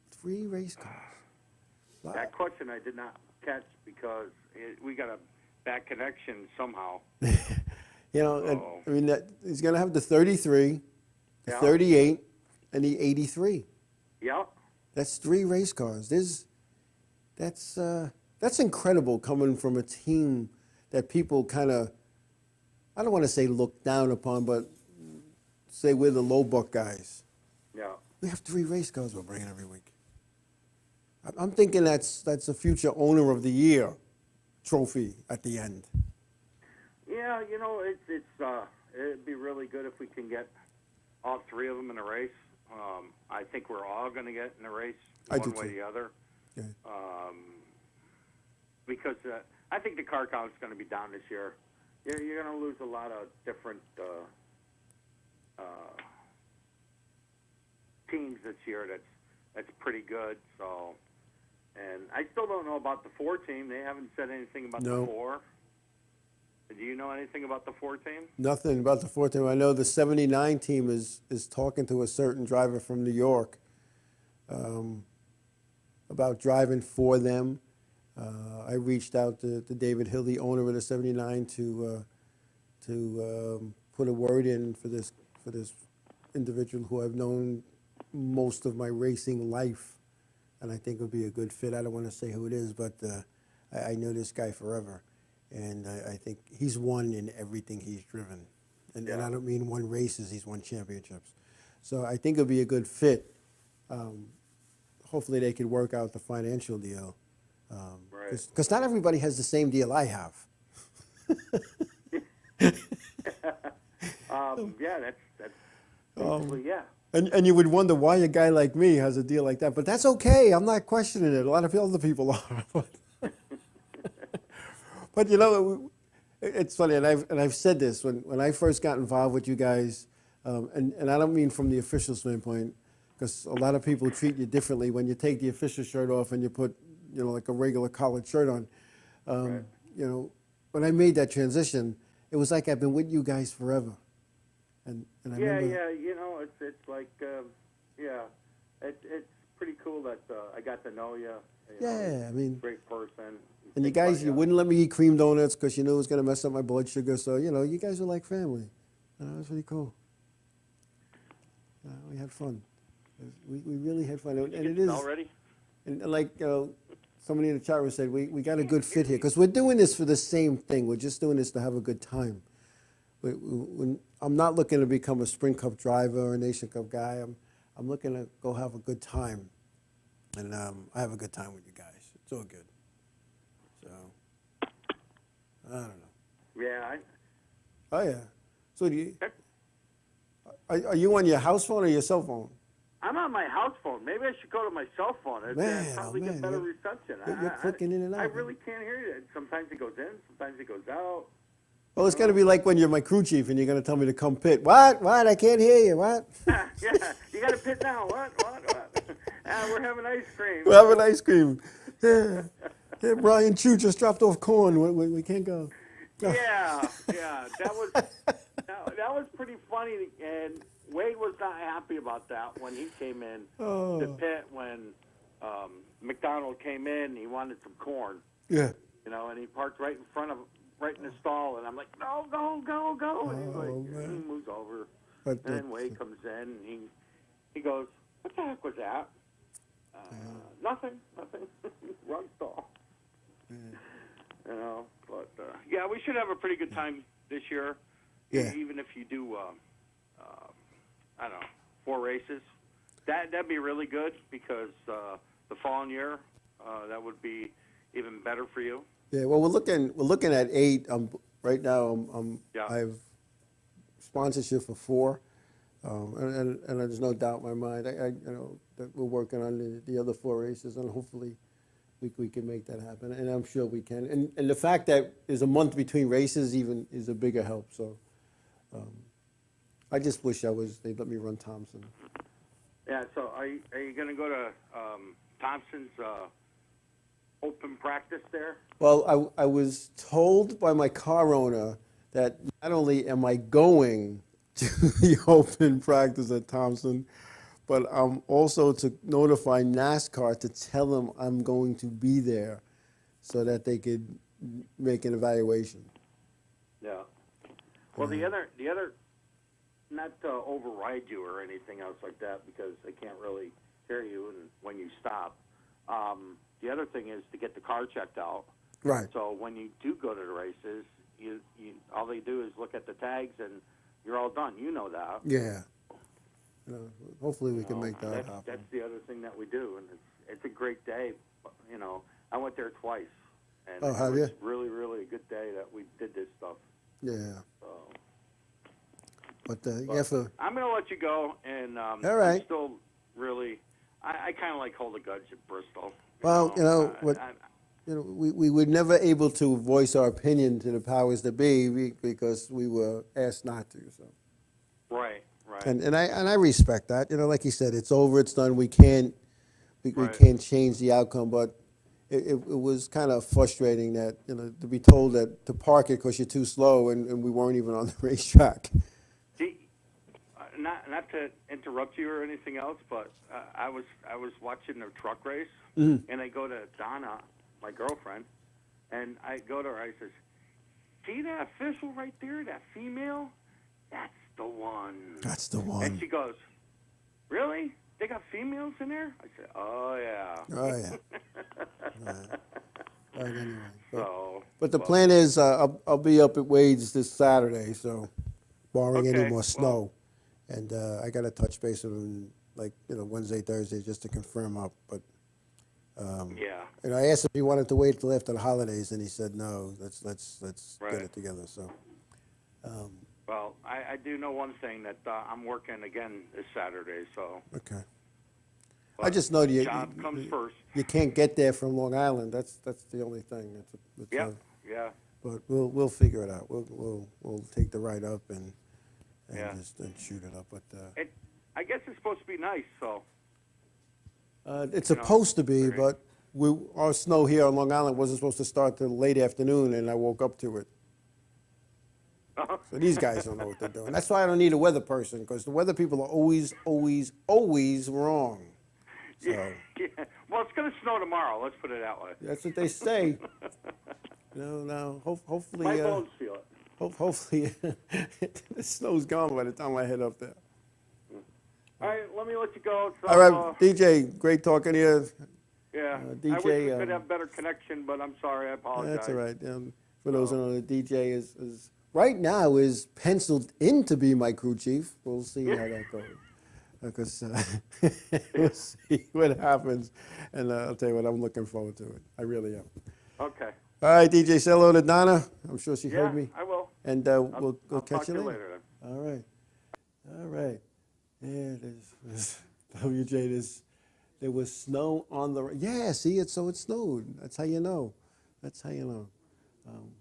3 race cars. That question I did not catch because we got a bad connection somehow. I mean, he's going to have the 33, the 38, and the 83. Yep. That's 3 race cars. That's incredible coming from a team that people kind of, I don't want to say look down upon, but say we're the low buck guys. Yeah. We have 3 race cars we're bringing every week. I'm thinking that's a future owner of the year trophy at the end. Yeah, it'd be really good if we can get all 3 of them in a race. I think we're all going to get in a race one way or the other. Yeah. Because I think the car count's going to be down this year. You're going to lose a lot of different teams this year. That's pretty good. So, and I still don't know about the 4 team. They haven't said anything about the 4. Do you know anything about the 4 team? Nothing about the 4 team. I know the 79 team is talking to a certain driver from New York about driving for them. I reached out to David Hill, the owner of the 79, to put a word in for this individual who I've known most of my racing life, and I think would be a good fit. I don't want to say who it is, but I know this guy forever, and I think he's won in everything he's driven, and I don't mean won races; he's won championships. So I think it'll be a good fit. Hopefully, they could work out the financial deal. Because not everybody has the same deal I have. That's basically, And you would wonder why a guy like me has a deal like that. But that's okay. I'm not questioning it. A lot of other people are. But it's funny, and I've said this when I first got involved with you guys, and I don't mean from the official standpoint, because a lot of people treat you differently when you take the official shirt off and you put like a regular collared shirt on. When I made that transition, it was like I've been with you guys forever. And I remember. It's like, it's pretty cool that I got to know you. I mean, great person. And you guys, you wouldn't let me eat cream donuts because you knew it was going to mess up my blood sugar. So, you guys were like family. It was really cool. We had fun. We really had fun. And it is. Already? And like somebody in the chat room said, we got a good fit here because we're doing this for the same thing. We're just doing this to have a good time. I'm not looking to become a Sprint Cup driver or a Nation Cup guy. I'm looking to go have a good time, and I have a good time with you guys. It's all good. So I don't know. Yeah. Oh yeah. So do you? Are you on your house phone or your cell phone? I'm on my house phone. Maybe I should go to my cell phone. Man, probably get better reception. You're clicking in and out. I really can't hear you. Sometimes it goes in, sometimes it goes out. Well, it's going to be like when you're my crew chief and you're going to tell me to come pit. What? What? I can't hear you. What? Yeah, you got to pit now. What? We're having ice cream. We're having ice cream. Yeah. Yeah, Brian Chu just dropped off corn. We can't go. Yeah. That was pretty funny, and Wade was not happy about that when he came in to pit when McDonald came in. He wanted some corn. Yeah. And he parked right in the stall, and I'm like, no, go. And he's like, he moves over, and then Wade comes in, and he goes, what the heck was that? Nothing. Run stall. But yeah, we should have a pretty good time this year. Yeah. Even if you do, I don't know, 4 races, that'd be really good because the following year, that would be even better for you. Yeah. Well, we're looking at 8. Right now. I have sponsorship for 4, and there's no doubt in my mind. That we're working on the other 4 races, and hopefully we can make that happen. And I'm sure we can. And the fact that there's a month between races even is a bigger help. So. I just wish they'd let me run Thompson. Yeah, so are you going to go to Thompson's open practice there? Well, I was told by my car owner that not only am I going to the open practice at Thompson, but I'm also to notify NASCAR to tell them I'm going to be there so that they could make an evaluation. Yeah. Well, the other, not to override you or anything else like that, because I can't really hear you when you stop. The other thing is to get the car checked out. Right. So when you do go to the races, you all they do is look at the tags and you're all done. You know that. Yeah. Hopefully we can make that happen. That's the other thing that we do, and it's a great day. I went there twice, and have it was you? really, really a good day that we did this stuff. Yeah. So. But I'm going to let you go, and all right. I'm still really, I kind of like hold a grudge at Bristol. Well, we were never able to voice our opinion to the powers that be because we were asked not to. So. Right. And I respect that. Like you said, it's over, it's done. We can't change the outcome. But it was kind of frustrating that to be told that to park it because you're too slow, and we weren't even on the racetrack. Not to interrupt you or anything else, but I was watching the truck race, Mm-hmm. and I go to Donna, my girlfriend, and I go to her. I says, "See that official right there, that female? That's the one." That's the one. And she goes, "Really? They got females in there?" I said, "Oh yeah." Oh yeah. Right. Anyway. But the well, plan is I'll be up at Wade's this Saturday, so barring any more snow. And I got to touch base with him Wednesday, Thursday, just to confirm up. But yeah. I asked if he wanted to wait till after the holidays, and he said no. Let's get it together. So. Well, I do know one thing that I'm working again this Saturday. So. Okay. I just know job comes first. You can't get there from Long Island. That's the only thing. Yeah. But we'll figure it out. We'll take the ride up and just shoot it up. But I guess it's supposed to be nice. So. It's supposed to be, but our snow here on Long Island wasn't supposed to start till late afternoon, and I woke up to it. So these guys don't know what they're doing. That's why I don't need a weather person, because the weather people are always wrong. So. Yeah. Well, it's going to snow tomorrow. Let's put it that way. That's what they say. Hopefully. My bones feel it. Hopefully, the snow's gone by the time I head up there. All right, let me let you go. So, all right, DJ, great talking to you. Yeah, DJ, I wish we could have better connection, but I'm sorry. I apologize. That's all right. For those who know, the DJ is right now is penciled in to be my crew chief. We'll see how that goes. because we'll see what happens. And I'll tell you what, I'm looking forward to it. I really am. Okay. All right, DJ, say hello to Donna. I'm sure she heard me. I will. And I'll catch talk to you you later. later then. All right. All right. Yeah, there's WJ, there was snow on the, yeah, see, it snowed. That's how you know. That's how you know.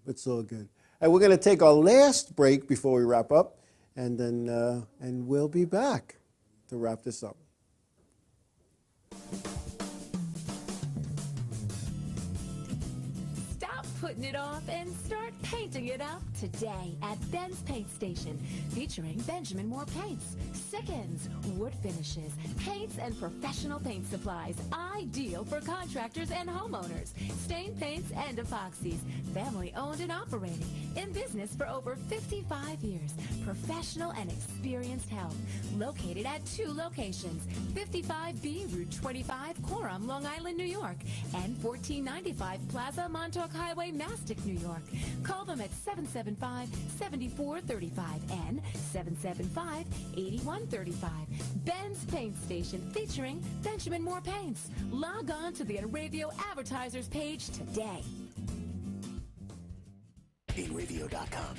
It's all good. And we're going to take our last break before we wrap up, and then and we'll be back to wrap this up. Stop putting it off and start painting it up today at Ben's Paint Station, featuring Benjamin Moore paints, Sickens, wood finishes, paints, and professional paint supplies, ideal for contractors and homeowners, stain paints and epoxies, family owned and operating, in business for over 55 years, professional and experienced help, located at 2 locations, 55B Route 25, Coram, Long Island, New York, and 1495 Plaza, Montauk Highway, Mastic, New York. Call them at 775-7435 and 775-8135. Ben's Paint Station, featuring Benjamin Moore Paints. Log on to the Radio Advertisers page today. InRadio.com.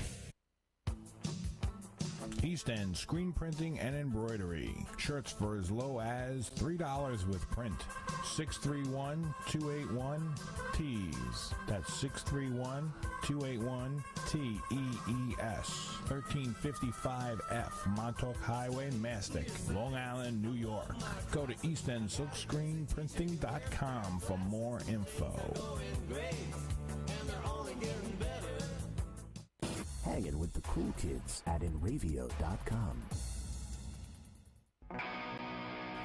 East End Screen Printing and Embroidery. Shirts for as low as $3 with print. 631-281-TEES. That's 631-281-TEES. 1355F Montauk Highway, Mastic, Long Island, New York. Go to eastendsilkscreenprinting.com for more info. Hanging with the cool kids at InRadio.com.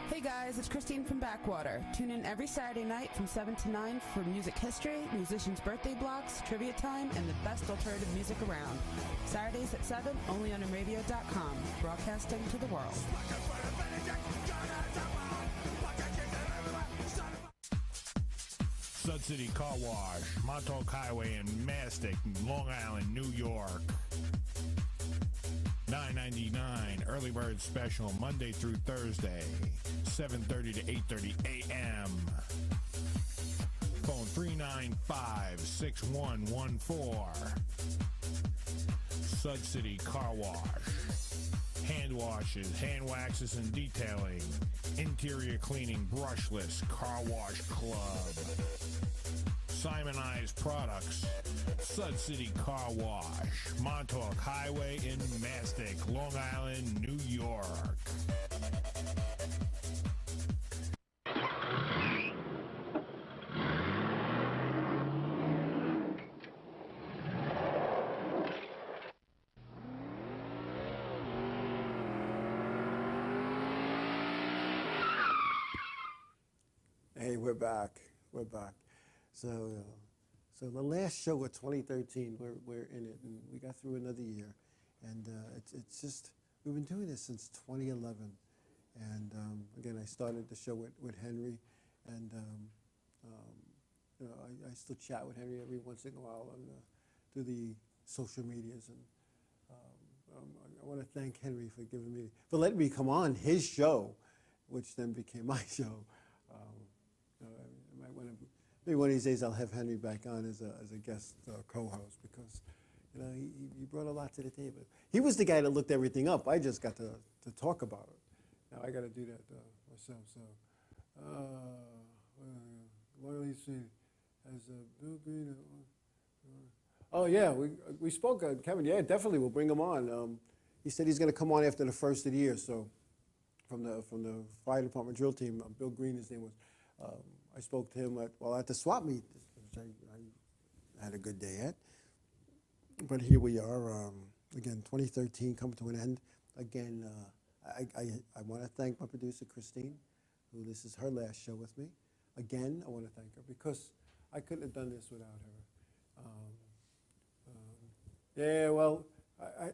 Hey guys, it's Christine from Backwater. Tune in every Saturday night from 7 to 9 for music history, musicians' birthday blocks, trivia time, and the best alternative music around. Saturdays at 7, only on InRadio.com, broadcasting to the world. Sud City Car Wash, Montauk Highway in Mastic, Long Island, New York. $9.99 early bird special Monday through Thursday, 7:30 to 8:30 a.m. Phone 395-6114. Sud City Car Wash. Hand washes, hand waxes, and detailing. Interior cleaning, brushless, car wash club. Simonized products. Sud City Car Wash. Montauk Highway in Mastic, Long Island, New York. Hey, we're back. We're back. So the last show of 2013, we're in it, and we got through another year, and it's just we've been doing this since 2011, and again I started the show with Henry, and you know I still chat with Henry every once in a while on through the social medias, and I want to thank Henry for letting me come on his show, which then became my show. I might want to, maybe one of these days I'll have Henry back on as a guest co-host, because you know he brought a lot to the table. He was the guy that looked everything up. I just got to talk about it. Now I got to do that myself. So, Loyally Street as Bill Green. Oh yeah, we spoke. Kevin, yeah, definitely we'll bring him on. He said he's going to come on after the first of the year. So from the fire department drill team, Bill Green, his name was. I spoke to him at the swap meet, which I had a good day at. But here we are, again, 2013 coming to an end. Again, I want to thank my producer, Christine, who this is her last show with me. Again, I want to thank her because I couldn't have done this without her. Yeah, well,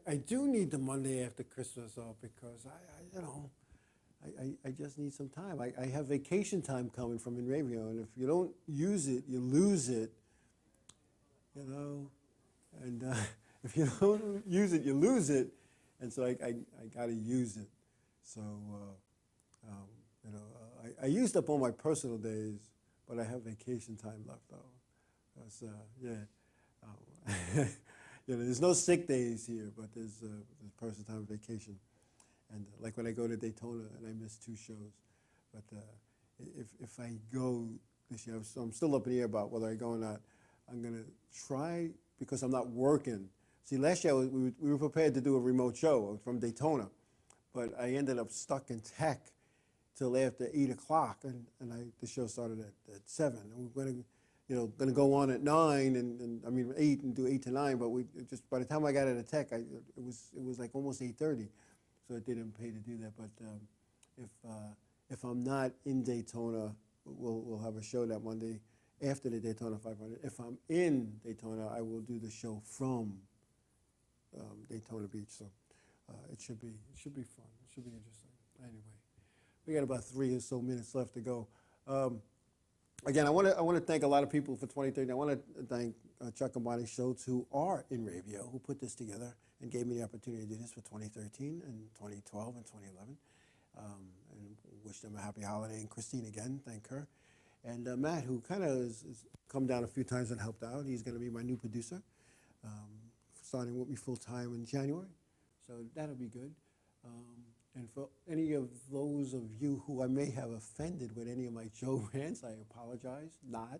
I do need the Monday after Christmas off because I just need some time. I have vacation time coming from InRadio, and if you don't use it, you lose it, you know. And if you don't use it, you lose it. And so I got to use it. So You know, I used up all my personal days, but I have vacation time left though. Because, you know, there's no sick days here, but there's personal time vacation. And like when I go to Daytona and I miss 2 shows. But if I go this year, so I'm still up in the air about whether I go or not. I'm going to try, because I'm not working. See, last year we were prepared to do a remote show from Daytona, but I ended up stuck in tech till after 8 o'clock, and the show started at 7. And we're going to go on at 9, and I mean 8 and do 8 to 9. But we just, by the time I got out of tech, it was like almost 8:30, so it didn't pay to do that. But if I'm not in Daytona, we'll have a show that Monday after the Daytona 500. If I'm in Daytona, I will do the show from Daytona Beach. So it should be fun. It should be interesting. Anyway. We got about 3 or so minutes left to go. Again, I want to thank a lot of people for 2013. I want to thank Chuck and Bonnie Schultz, who are in radio, who put this together and gave me the opportunity to do this for 2013 and 2012 and 2011. And wish them a happy holiday. And Christine again, thank her. And Matt, who kind of has come down a few times and helped out. He's going to be my new producer, starting with me full time in January. So that'll be good. And for any of those of you who I may have offended with any of my Joe rants, I apologize. Not.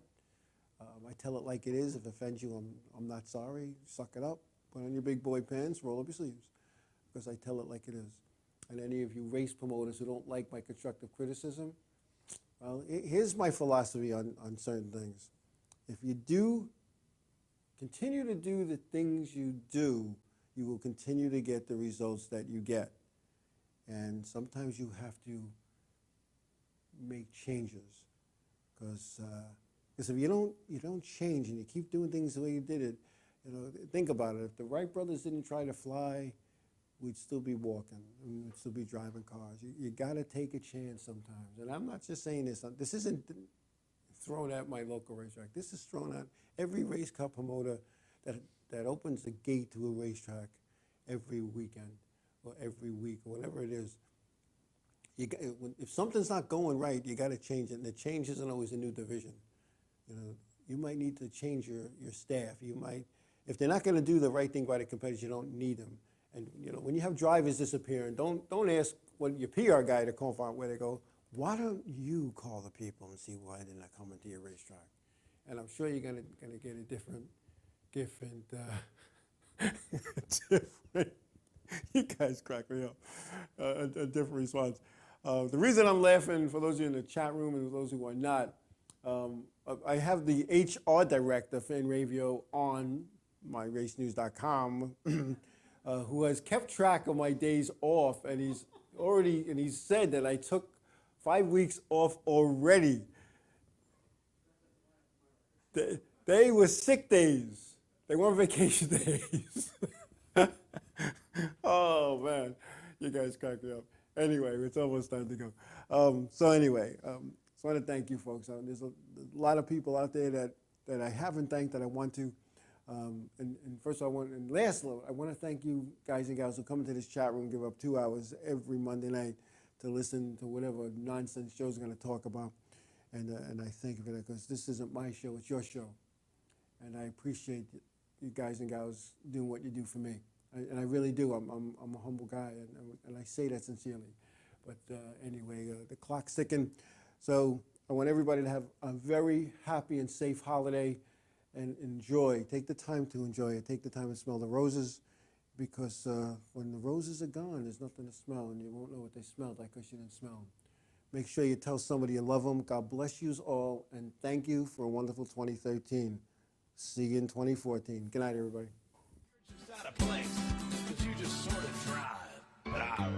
I tell it like it is. If it offends you, I'm not sorry. Suck it up. Put on your big boy pants. Roll up your sleeves. Because I tell it like it is. And any of you race promoters who don't like my constructive criticism, well, here's my philosophy on certain things. If you do continue to do the things you do, you will continue to get the results that you get. And sometimes you have to make changes, because if you don't change and you keep doing things the way you did it, you know, think about it. If the Wright brothers didn't try to fly, we'd still be walking and we'd still be driving cars. You got to take a chance sometimes. And I'm not just saying this. This isn't thrown at my local racetrack. This is thrown at every race car promoter that opens the gate to a racetrack every weekend or every week or whatever it is. If something's not going right, you got to change it. And the change isn't always a new division. You know, you might need to change your staff. You might, if they're not going to do the right thing by the competitors, you don't need them. And you know, when you have drivers disappearing, don't ask your PR guy to call for where they go. Why don't you call the people and see why they're not coming to your racetrack? And I'm sure you're gonna get a different. You guys crack me up. A different response. The reason I'm laughing, for those of you in the chat room and those who are not, I have the HR director for NRavio on myracenews.com, who has kept track of my days off, and he's said that I took 5 weeks off already. They were sick days. They weren't vacation days. Oh, man. You guys crack me up. Anyway, it's almost time to go. So anyway, I want to thank you folks. There's a lot of people out there that I haven't thanked that I want to. And first, I want to thank you guys and gals who come into this chat room and give up 2 hours every Monday night to listen to whatever nonsense Joe's going to talk about. And I thank you for that, because this isn't my show, it's your show. And I appreciate you guys and gals doing what you do for me. And I really do. I'm a humble guy, and I say that sincerely. But anyway, the clock's ticking. So I want everybody to have a very happy and safe holiday, and enjoy. Take the time to enjoy it. Take the time to smell the roses, because when the roses are gone, there's nothing to smell, and you won't know what they smelled like because you didn't smell them. Make sure you tell somebody you love them. God bless you all, and thank you for a wonderful 2013. See you in 2014. Good night, everybody. Just out of place, 'cause you just sort of drive, but I